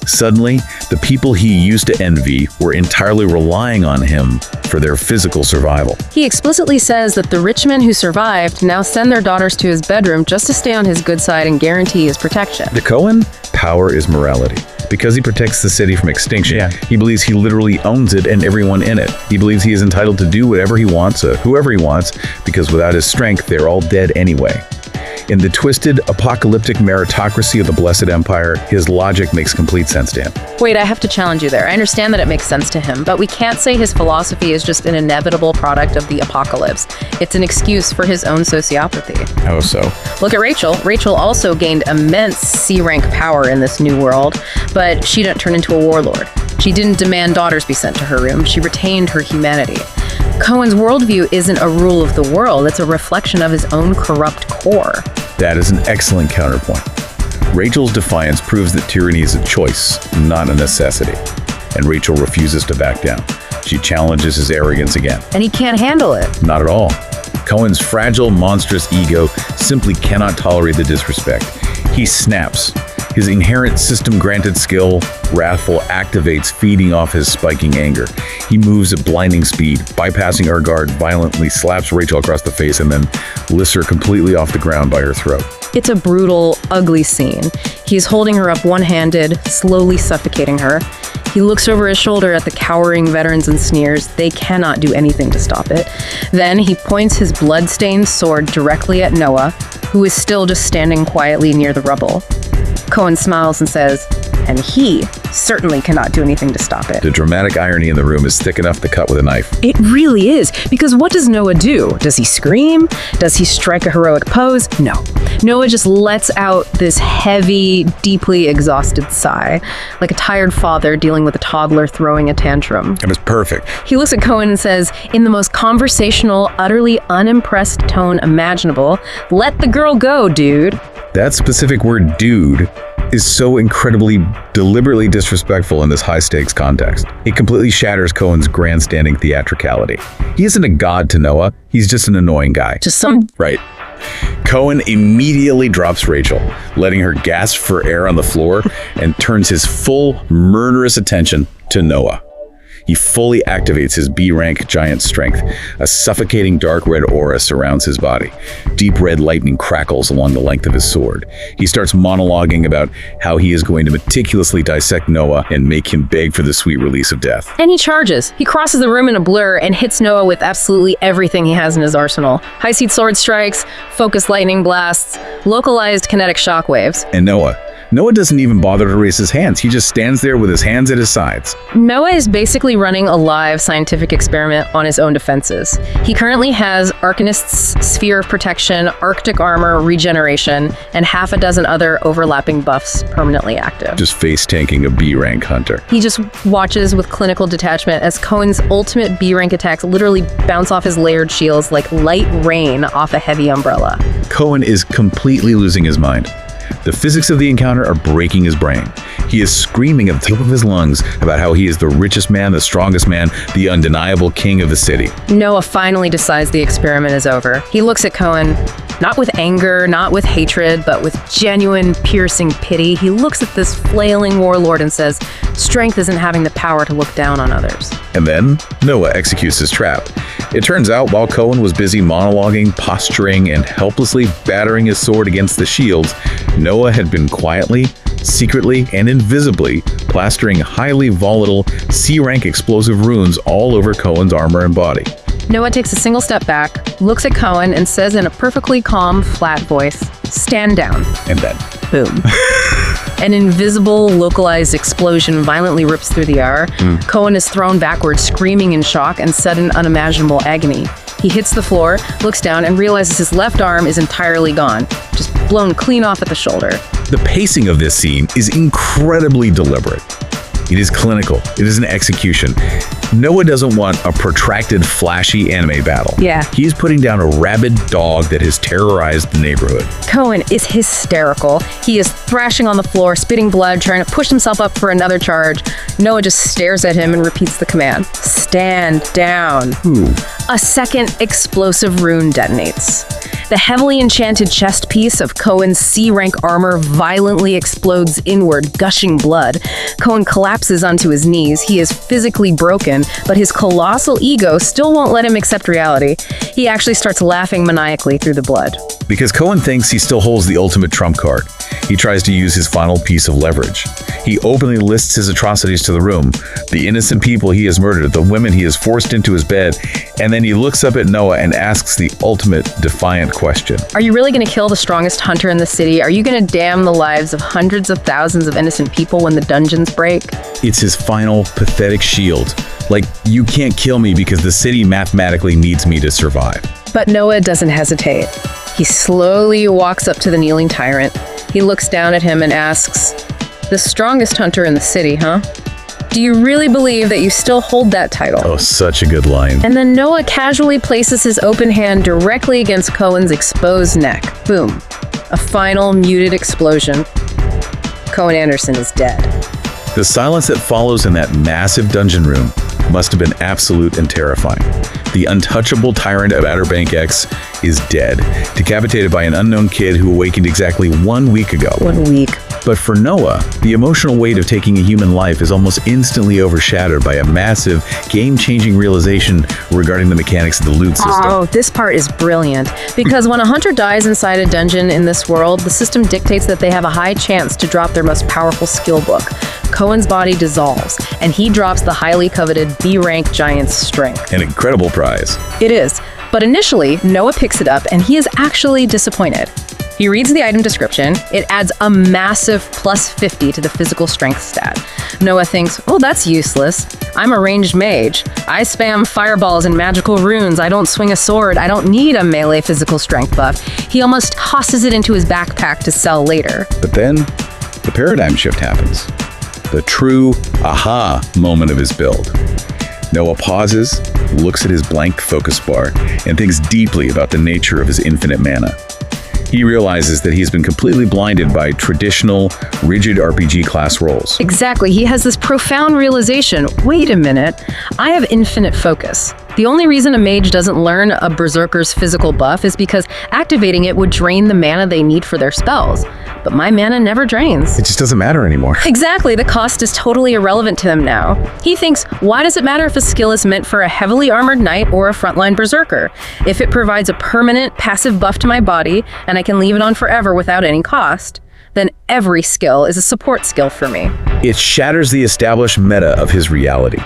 Suddenly, the people he used to envy were entirely relying on him for their physical survival. He explicitly says that the rich men who survived now send their daughters to his bedroom just to stay on his good side and guarantee his protection. To Cohen, power is morality. Because he protects the city from extinction, he believes he literally owns it and everyone in it. He believes he is entitled to do whatever he wants, whoever he wants, because without his strength, they're all dead anyway. In the twisted, apocalyptic meritocracy of the Blessed Empire, his logic makes complete sense to him. Wait, I have to challenge you there. I understand that it makes sense to him, but we can't say his philosophy is just an inevitable product of the apocalypse. It's an excuse for his own sociopathy. How so? Look at Rachel. Rachel also gained immense C-rank power in this new world, but she didn't turn into a warlord. She didn't demand daughters be sent to her room. She retained her humanity. Cohen's worldview isn't a rule of the world. It's a reflection of his own corrupt core. That is an excellent counterpoint. Rachel's defiance proves that tyranny is a choice, not a necessity. And Rachel refuses to back down. She challenges his arrogance again. And he can't handle it. Not at all. Cohen's fragile, monstrous ego simply cannot tolerate the disrespect. He snaps. His inherent system-granted skill, wrathful, activates, feeding off his spiking anger. He moves at blinding speed, bypassing her guard, violently slaps Rachel across the face, and then lifts her completely off the ground by her throat. It's a brutal, ugly scene. He's holding her up one-handed, slowly suffocating her. He looks over his shoulder at the cowering veterans and sneers. They cannot do anything to stop it. Then he points his blood-stained sword directly at Noah, who is still just standing quietly near the rubble. Cohen smiles and says, "And he certainly cannot do anything to stop it." The dramatic irony in the room is thick enough to cut with a knife. It really is, because what does Noah do? Does he scream? Does he strike a heroic pose? No. Noah just lets out this heavy, deeply exhausted sigh, like a tired father dealing with a toddler throwing a tantrum. It was perfect. He looks at Cohen and says, in the most conversational, utterly unimpressed tone imaginable, "Let the girl go, dude." That specific word, dude, is so incredibly, deliberately disrespectful in this high-stakes context. It completely shatters Cohen's grandstanding theatricality. He isn't a god to Noah, he's just an annoying guy. Just some... Right. Cohen immediately drops Rachel, letting her gasp for air on the floor, and turns his full, murderous attention to Noah. He fully activates his B-rank giant strength. A suffocating dark red aura surrounds his body. Deep red lightning crackles along the length of his sword. He starts monologuing about how he is going to meticulously dissect Noah and make him beg for the sweet release of death. And he charges. He crosses the room in a blur and hits Noah with absolutely everything he has in his arsenal. High-speed sword strikes, focused lightning blasts, localized kinetic shockwaves. And Noah doesn't even bother to raise his hands. He just stands there with his hands at his sides. Noah is basically running a live scientific experiment on his own defenses. He currently has Arcanist's Sphere of Protection, Arctic Armor, Regeneration, and half a dozen other overlapping buffs permanently active. Just face-tanking a B-rank hunter. He just watches with clinical detachment as Cohen's ultimate B-rank attacks literally bounce off his layered shields like light rain off a heavy umbrella. Cohen is completely losing his mind. The physics of the encounter are breaking his brain. He is screaming at the top of his lungs about how he is the richest man, the strongest man, the undeniable king of the city. Noah finally decides the experiment is over. He looks at Cohen, not with anger, not with hatred, but with genuine, piercing pity. He looks at this flailing warlord and says, strength isn't having the power to look down on others. And then Noah executes his trap. It turns out while Cohen was busy monologuing, posturing, and helplessly battering his sword against the shields, Noah had been quietly, secretly, and invisibly plastering highly volatile C-rank explosive runes all over Cohen's armor and body. Noah takes a single step back, looks at Cohen, and says in a perfectly calm, flat voice, stand down. And then, boom. An invisible, localized explosion violently rips through the air. Cohen is thrown backwards, screaming in shock and sudden, unimaginable agony. He hits the floor, looks down, and realizes his left arm is entirely gone, just blown clean off at the shoulder. The pacing of this scene is incredibly deliberate. It is clinical. It is an execution. Noah doesn't want a protracted, flashy anime battle. Yeah. He's putting down a rabid dog that has terrorized the neighborhood. Cohen is hysterical. He is thrashing on the floor, spitting blood, trying to push himself up for another charge. Noah just stares at him and repeats the command, stand down. A second explosive rune detonates. The heavily enchanted chest piece of Cohen's C-rank armor violently explodes inward, gushing blood. Cohen collapses onto his knees. He is physically broken, but his colossal ego still won't let him accept reality. He actually starts laughing maniacally through the blood. Because Cohen thinks he still holds the ultimate trump card, he tries to use his final piece of leverage. He openly lists his atrocities to the room, the innocent people he has murdered, the women he has forced into his bed, and then he looks up at Noah and asks the ultimate defiant question. Are you really going to kill the strongest hunter in the city? Are you going to damn the lives of hundreds of thousands of innocent people when the dungeons break? It's his final, pathetic shield. Like, you can't kill me because the city mathematically needs me to survive. But Noah doesn't hesitate. He slowly walks up to the kneeling tyrant. He looks down at him and asks, the strongest hunter in the city, huh? Do you really believe that you still hold that title? Oh, such a good line. And then Noah casually places his open hand directly against Cohen's exposed neck. Boom. A final muted explosion. Cohen Anderson is dead. The silence that follows in that massive dungeon room must have been absolute and terrifying. The untouchable tyrant of Outer Bank X is dead, decapitated by an unknown kid who awakened exactly 1 week ago. 1 week. But for Noah, the emotional weight of taking a human life is almost instantly overshadowed by a massive, game-changing realization regarding the mechanics of the loot system. Oh, this part is brilliant. Because when a hunter dies inside a dungeon in this world, the system dictates that they have a high chance to drop their most powerful skill book. Cohen's body dissolves, and he drops the highly coveted B-rank giant's strength. An incredible prize. It is. But initially, Noah picks it up, and he is actually disappointed. He reads the item description. It adds a massive plus 50 to the physical strength stat. Noah thinks, oh, that's useless. I'm a ranged mage. I spam fireballs and magical runes. I don't swing a sword. I don't need a melee physical strength buff. He almost tosses it into his backpack to sell later. But then, the paradigm shift happens. The true aha moment of his build. Noah pauses, looks at his blank focus bar, and thinks deeply about the nature of his infinite mana. He realizes that he's been completely blinded by traditional, rigid RPG class roles. Exactly. He has this profound realization. Wait a minute. I have infinite focus. The only reason a mage doesn't learn a berserker's physical buff is because activating it would drain the mana they need for their spells. But my mana never drains. It just doesn't matter anymore. Exactly. The cost is totally irrelevant to him now. He thinks, why does it matter if a skill is meant for a heavily armored knight or a frontline berserker? If it provides a permanent passive buff to my body and I can leave it on forever without any cost, then every skill is a support skill for me. It shatters the established meta of his reality.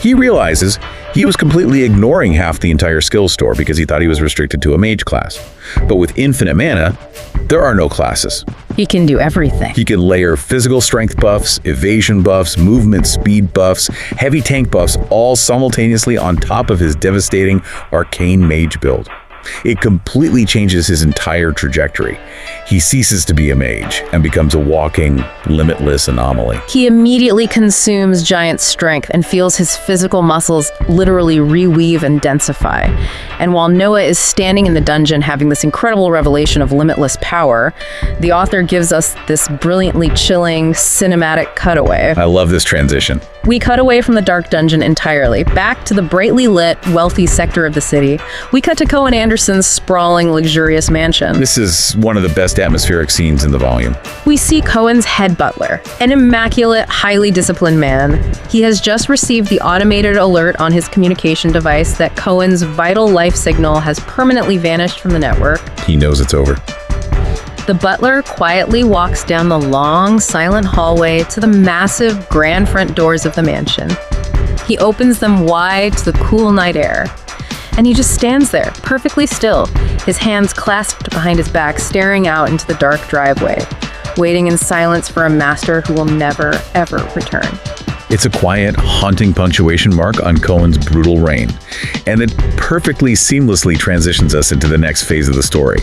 He realizes he was completely ignoring half the entire skill store because he thought he was restricted to a mage class. But with infinite mana, there are no classes. He can do everything. He can layer physical strength buffs, evasion buffs, movement speed buffs, heavy tank buffs, all simultaneously on top of his devastating arcane mage build. It completely changes his entire trajectory. He ceases to be a mage and becomes a walking, limitless anomaly. He immediately consumes giant strength and feels his physical muscles literally reweave and densify. And while Noah is standing in the dungeon having this incredible revelation of limitless power, the author gives us this brilliantly chilling, cinematic cutaway. I love this transition. We cut away from the dark dungeon entirely, back to the brightly lit, wealthy sector of the city. We cut to Cohen Anderson's sprawling, luxurious mansion. This is one of the best atmospheric scenes in the volume. We see Cohen's head butler, an immaculate, highly disciplined man. He has just received the automated alert on his communication device that Cohen's vital life signal has permanently vanished from the network. He knows it's over. The butler quietly walks down the long, silent hallway to the massive, grand front doors of the mansion. He opens them wide to the cool night air. And he just stands there, perfectly still, his hands clasped behind his back, staring out into the dark driveway, waiting in silence for a master who will never, ever return. It's a quiet, haunting punctuation mark on Cohen's brutal reign, and it perfectly seamlessly transitions us into the next phase of the story.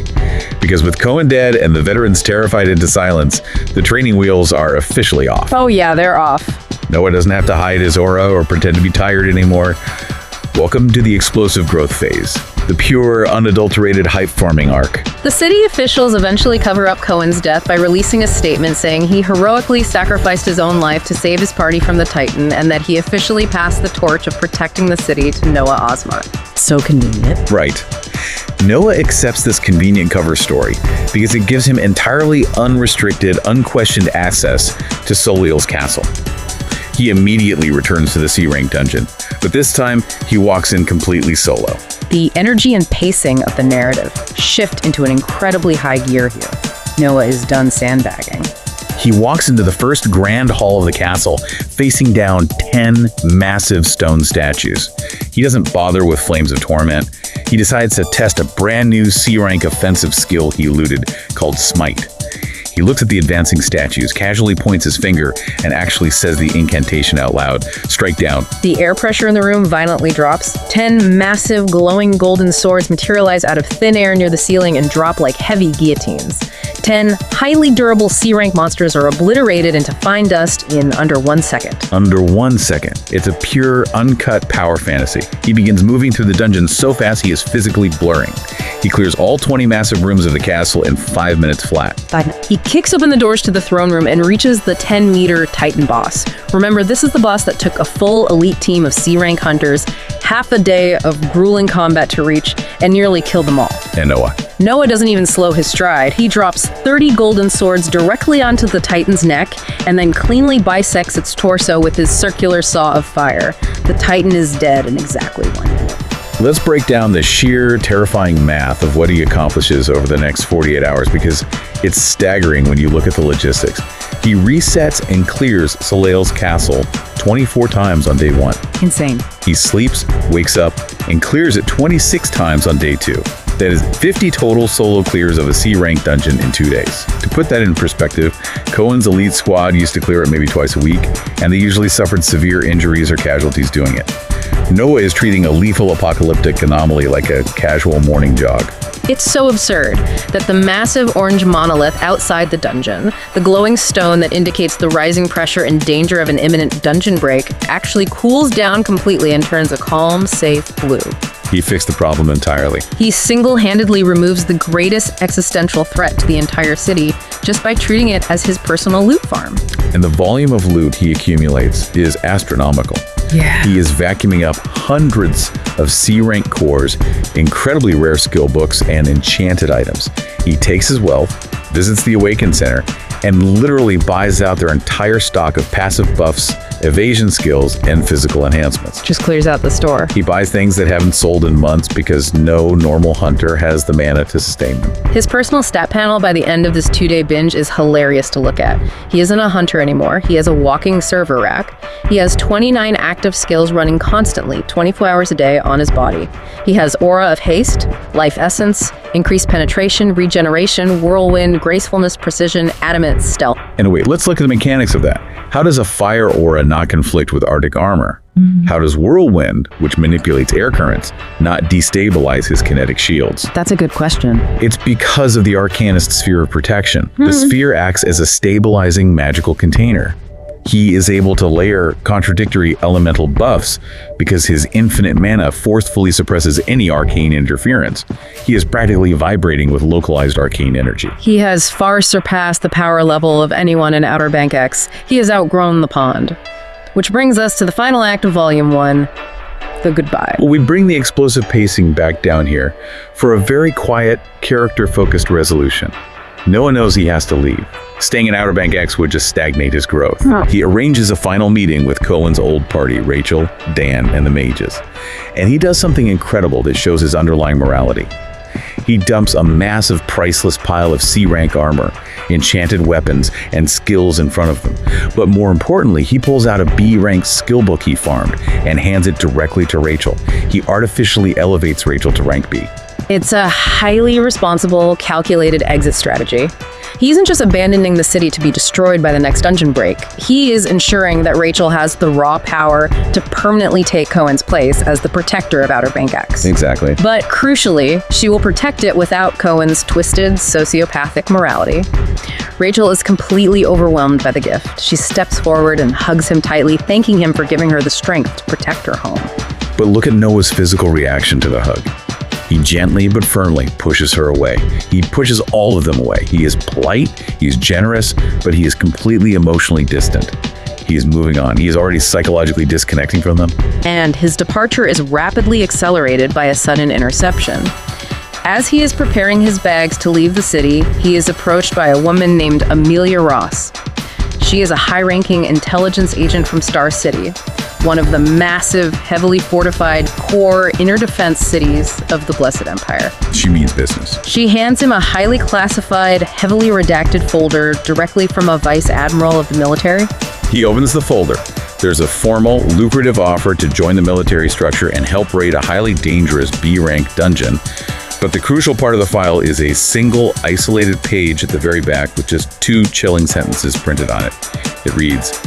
Because with Cohen dead and the veterans terrified into silence, the training wheels are officially off. Oh yeah, they're off. Noah doesn't have to hide his aura or pretend to be tired anymore. Welcome to the explosive growth phase, the pure, unadulterated hype farming arc. The city officials eventually cover up Cohen's death by releasing a statement saying he heroically sacrificed his own life to save his party from the Titan, and that he officially passed the torch of protecting the city to Noah Osmont. So convenient. Right. Noah accepts this convenient cover story because it gives him entirely unrestricted, unquestioned access to Soliel's castle. He immediately returns to the C-rank dungeon, but this time he walks in completely solo. The energy and pacing of the narrative shift into an incredibly high gear here. Noah is done sandbagging. He walks into the first grand hall of the castle, facing down 10 massive stone statues. He doesn't bother with Flames of Torment. He decides to test a brand new C-rank offensive skill he eluded called Smite. He looks at the advancing statues, casually points his finger, and actually says the incantation out loud. Strike down. The air pressure in the room violently drops. 10 massive, glowing golden swords materialize out of thin air near the ceiling and drop like heavy guillotines. 10 highly durable C-rank monsters are obliterated into fine dust in under 1 second. Under 1 second. It's a pure, uncut power fantasy. He begins moving through the dungeon so fast he is physically blurring. He clears all 20 massive rooms of the castle in 5 minutes flat. He kicks open the doors to the throne room and reaches the 10-meter Titan boss. Remember, this is the boss that took a full elite team of C-rank hunters, half a day of grueling combat to reach, and nearly killed them all. And Noah doesn't even slow his stride. He drops 30 golden swords directly onto the Titan's neck and then cleanly bisects its torso with his circular saw of fire. The Titan is dead in exactly 1 minute. Let's break down the sheer, terrifying math of what he accomplishes over the next 48 hours, because it's staggering when you look at the logistics. He resets and clears Soliel's castle 24 times on day 1. Insane. He sleeps, wakes up, and clears it 26 times on day 2. That is 50 total solo clears of a C-rank dungeon in 2 days. To put that in perspective, Cohen's elite squad used to clear it maybe twice a week, and they usually suffered severe injuries or casualties doing it. Noah is treating a lethal apocalyptic anomaly like a casual morning jog. It's so absurd that the massive orange monolith outside the dungeon, the glowing stone that indicates the rising pressure and danger of an imminent dungeon break, actually cools down completely and turns a calm, safe blue. He fixed the problem entirely. He single-handedly removes the greatest existential threat to the entire city just by treating it as his personal loot farm. And the volume of loot he accumulates is astronomical. Yeah. He is vacuuming up hundreds of C-rank cores, incredibly rare skill books, and enchanted items. He takes his wealth, visits the Awaken Center, and literally buys out their entire stock of passive buffs, evasion skills, and physical enhancements. Just clears out the store. He buys things that haven't sold in months because no normal hunter has the mana to sustain them. His personal stat panel by the end of this 2-day binge is hilarious to look at. He isn't a hunter anymore. He has a walking server rack. He has 29 active skills running constantly, 24 hours a day on his body. He has Aura of Haste, Life Essence, Increased Penetration, Regeneration, Whirlwind, Gracefulness, Precision, Adamant, Stealth. And wait, let's look at the mechanics of that. How does a fire aura not conflict with Arctic armor? How does whirlwind, which manipulates air currents, not destabilize his kinetic shields? That's a good question. It's because of the Arcanist sphere of protection. The sphere acts as a stabilizing magical container. He is able to layer contradictory elemental buffs because his infinite mana forcefully suppresses any arcane interference. He is practically vibrating with localized arcane energy. He has far surpassed the power level of anyone in Outer Bank X. He has outgrown the pond. Which brings us to the final act of Volume 1, the goodbye. Well, we bring the explosive pacing back down here for a very quiet, character-focused resolution. Noah knows he has to leave. Staying in Outer Bank X would just stagnate his growth. He arranges a final meeting with Cohen's old party, Rachel, Dan, and the mages. And he does something incredible that shows his underlying morality. He dumps a massive, priceless pile of C-rank armor, enchanted weapons, and skills in front of them. But more importantly, he pulls out a B-rank skill book he farmed and hands it directly to Rachel. He artificially elevates Rachel to rank B. It's a highly responsible, calculated exit strategy. He isn't just abandoning the city to be destroyed by the next dungeon break. He is ensuring that Rachel has the raw power to permanently take Cohen's place as the protector of Outer Bank X. Exactly. But crucially, she will protect it without Cohen's twisted, sociopathic morality. Rachel is completely overwhelmed by the gift. She steps forward and hugs him tightly, thanking him for giving her the strength to protect her home. But look at Noah's physical reaction to the hug. He gently but firmly pushes her away. He pushes all of them away. He is polite, he is generous, but he is completely emotionally distant. He is moving on. He is already psychologically disconnecting from them. And his departure is rapidly accelerated by a sudden interception. As he is preparing his bags to leave the city, he is approached by a woman named Amelia Ross. She is a high-ranking intelligence agent from Star City, one of the massive, heavily fortified core inner defense cities of the Blessed Empire. She means business. She hands him a highly classified, heavily redacted folder directly from a vice admiral of the military. He opens the folder. There's a formal, lucrative offer to join the military structure and help raid a highly dangerous B-rank dungeon. But the crucial part of the file is a single, isolated page at the very back with just 2 chilling sentences printed on it. It reads,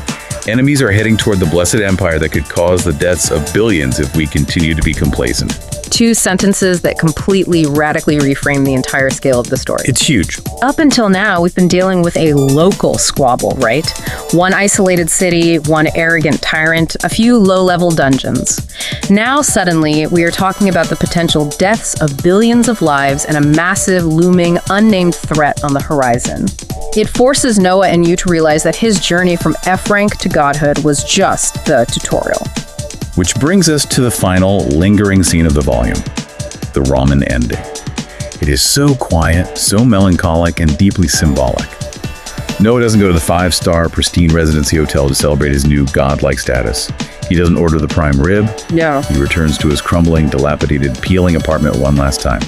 "Enemies are heading toward the Blessed Empire that could cause the deaths of billions if we continue to be complacent." 2 sentences that completely, radically reframe the entire scale of the story. It's huge. Up until now, we've been dealing with a local squabble, right? One isolated city, one arrogant tyrant, a few low-level dungeons. Now, suddenly, we are talking about the potential deaths of billions of lives and a massive, looming, unnamed threat on the horizon. It forces Noah and you to realize that his journey from F-rank to godhood was just the tutorial. Which brings us to the final, lingering scene of the volume, the ramen ending. It is so quiet, so melancholic, and deeply symbolic. Noah doesn't go to the 5-star pristine residency hotel to celebrate his new godlike status. He doesn't order the prime rib. No. He returns to his crumbling, dilapidated, peeling apartment one last time.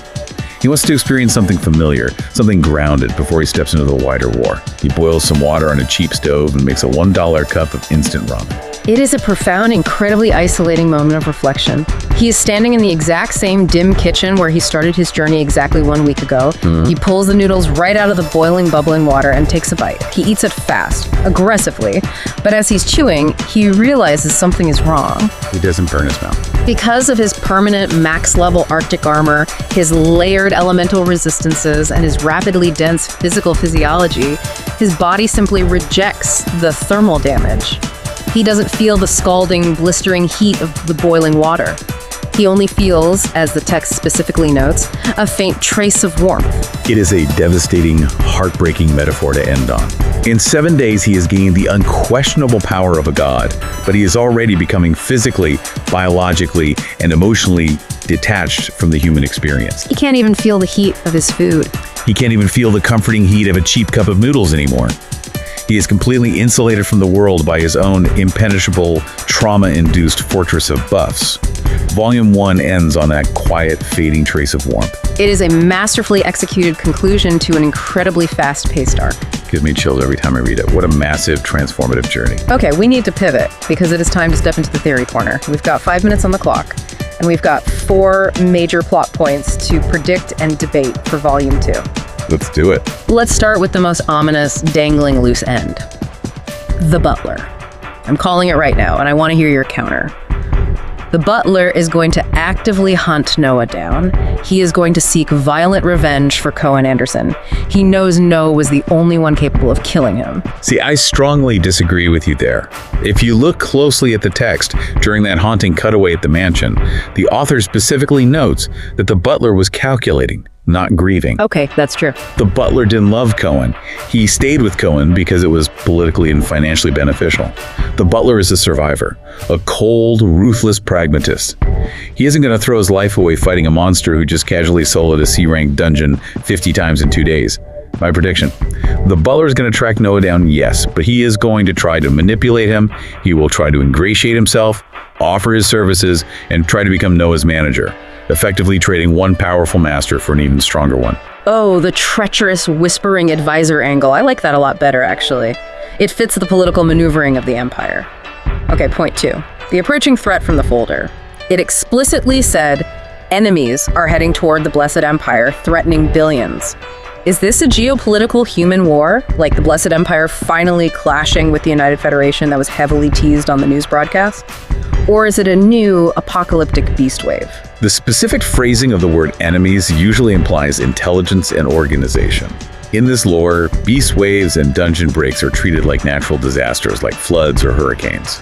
He wants to experience something familiar, something grounded before he steps into the wider war. He boils some water on a cheap stove and makes a $1 cup of instant ramen. It is a profound, incredibly isolating moment of reflection. He is standing in the exact same dim kitchen where he started his journey exactly 1 week ago. He pulls the noodles right out of the boiling, bubbling water and takes a bite. He eats it fast, aggressively, but as he's chewing, he realizes something is wrong. He doesn't burn his mouth. Because of his permanent max-level Arctic armor, his layered elemental resistances, and his rapidly dense physical physiology, his body simply rejects the thermal damage. He doesn't feel the scalding, blistering heat of the boiling water. He only feels, as the text specifically notes, a faint trace of warmth. It is a devastating, heartbreaking metaphor to end on. In 7 days, he has gained the unquestionable power of a god, but he is already becoming physically, biologically, and emotionally detached from the human experience. He can't even feel the heat of his food. He can't even feel the comforting heat of a cheap cup of noodles anymore. He is completely insulated from the world by his own impenetrable, trauma-induced fortress of buffs. Volume 1 ends on that quiet, fading trace of warmth. It is a masterfully executed conclusion to an incredibly fast-paced arc. Gives me chills every time I read it. What a massive, transformative journey. Okay, we need to pivot because it is time to step into the theory corner. We've got 5 minutes on the clock, and we've got 4 major plot points to predict and debate for Volume 2. Let's do it. Let's start with the most ominous, dangling loose end. the butler. I'm calling it right now, and I want to hear your counter. The butler is going to actively hunt Noah down. He is going to seek violent revenge for Cohen Anderson. He knows Noah was the only one capable of killing him. See, I strongly disagree with you there. If you look closely at the text during that haunting cutaway at the mansion, the author specifically notes that the butler was calculating, not grieving. Okay, that's true. The butler didn't love Cohen. He stayed with Cohen because it was politically and financially beneficial. The butler is a survivor, a cold, ruthless pragmatist. He isn't going to throw his life away fighting a monster who just casually soloed a C-rank dungeon 50 times in 2 days. My prediction: the butler is going to track Noah down, yes, but he is going to try to manipulate him. He will try to ingratiate himself, offer his services, and try to become Noah's manager, effectively trading one powerful master for an even stronger one. Oh, the treacherous whispering advisor angle. I like that a lot better, actually. It fits the political maneuvering of the Empire. Okay, point 2. The approaching threat from the folder. It explicitly said, enemies are heading toward the Blessed Empire, threatening billions. Is this a geopolitical human war, like the Blessed Empire finally clashing with the United Federation that was heavily teased on the news broadcast? Or is it a new apocalyptic beast wave? The specific phrasing of the word enemies usually implies intelligence and organization. In this lore, beast waves and dungeon breaks are treated like natural disasters like floods or hurricanes.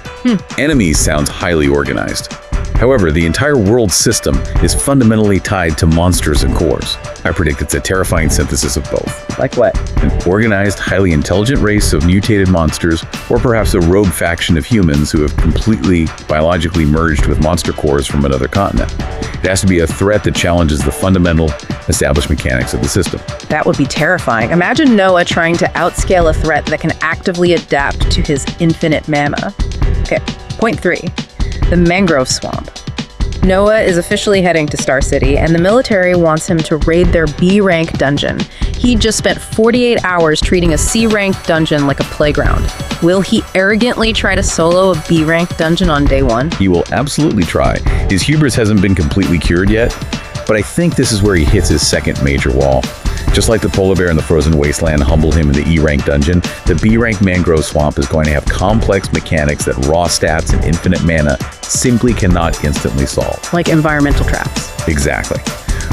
Enemies sounds highly organized. However, the entire world system is fundamentally tied to monsters and cores. I predict it's a terrifying synthesis of both. Like what? An organized, highly intelligent race of mutated monsters, or perhaps a rogue faction of humans who have completely biologically merged with monster cores from another continent. It has to be a threat that challenges the fundamental established mechanics of the system. That would be terrifying. Imagine Noah trying to outscale a threat that can actively adapt to his infinite mana. Okay, point 3. The mangrove swamp. Noah is officially heading to Star City, and the military wants him to raid their B-rank dungeon. He just spent 48 hours treating a C-rank dungeon like a playground. Will he arrogantly try to solo a B-rank dungeon on day 1? He will absolutely try. His hubris hasn't been completely cured yet, but I think this is where he hits his second major wall. Just like the polar bear in the frozen wasteland humbled him in the E-rank dungeon, the B-rank mangrove swamp is going to have complex mechanics that raw stats and infinite mana simply cannot instantly solve. Like environmental traps. Exactly.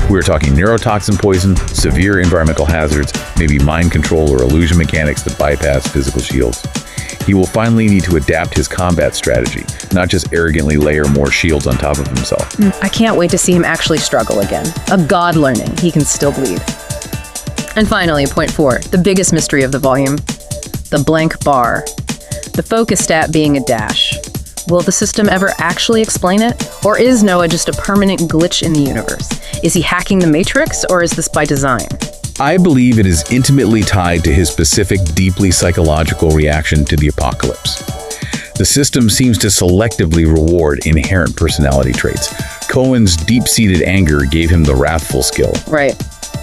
We're talking neurotoxin poison, severe environmental hazards, maybe mind control or illusion mechanics that bypass physical shields. He will finally need to adapt his combat strategy, not just arrogantly layer more shields on top of himself. I can't wait to see him actually struggle again. A god learning he can still bleed. And finally, point 4, the biggest mystery of the volume, the blank bar. The focus stat being a dash. Will the system ever actually explain it? Or is Noah just a permanent glitch in the universe? Is he hacking the Matrix, or is this by design? I believe it is intimately tied to his specific, deeply psychological reaction to the apocalypse. The system seems to selectively reward inherent personality traits. Cohen's deep-seated anger gave him the wrathful skill. Right.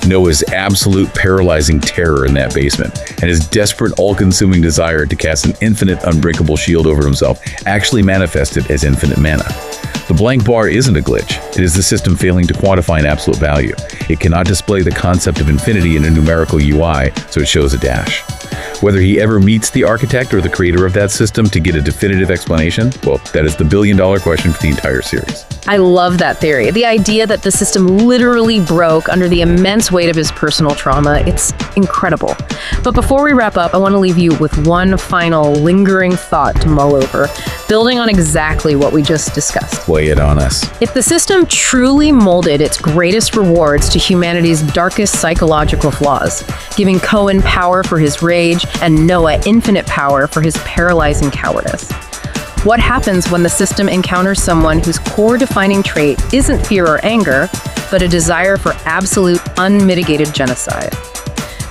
Noah's absolute paralyzing terror in that basement, and his desperate, all-consuming desire to cast an infinite, unbreakable shield over himself actually manifested as infinite mana. The blank bar isn't a glitch. It is the system failing to quantify an absolute value. It cannot display the concept of infinity in a numerical UI, so it shows a dash. Whether he ever meets the architect or the creator of that system to get a definitive explanation, well, that is the billion-dollar question for the entire series. I love that theory. The idea that the system literally broke under the immense weight of his personal trauma, it's incredible. But before we wrap up, I want to leave you with one final lingering thought to mull over, building on exactly what we just discussed. Lay it on us. If the system truly molded its greatest rewards to humanity's darkest psychological flaws, giving Cohen power for his rage and Noah infinite power for his paralyzing cowardice, what happens when the system encounters someone whose core defining trait isn't fear or anger, but a desire for absolute, unmitigated genocide?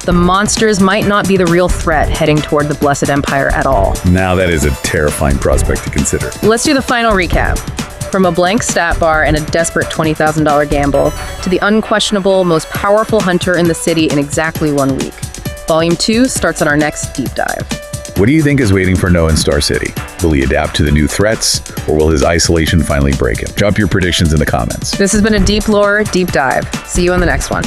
The monsters might not be the real threat heading toward the Blessed Empire at all. Now that is a terrifying prospect to consider. Let's do the final recap. From a blank stat bar and a desperate $20,000 gamble to the unquestionable, most powerful hunter in the city in exactly 1 week. Volume 2 starts on our next deep dive. What do you think is waiting for Noah in Star City? Will he adapt to the new threats, or will his isolation finally break him? Drop your predictions in the comments. This has been a DeepLore Deep Dive. See you on the next one.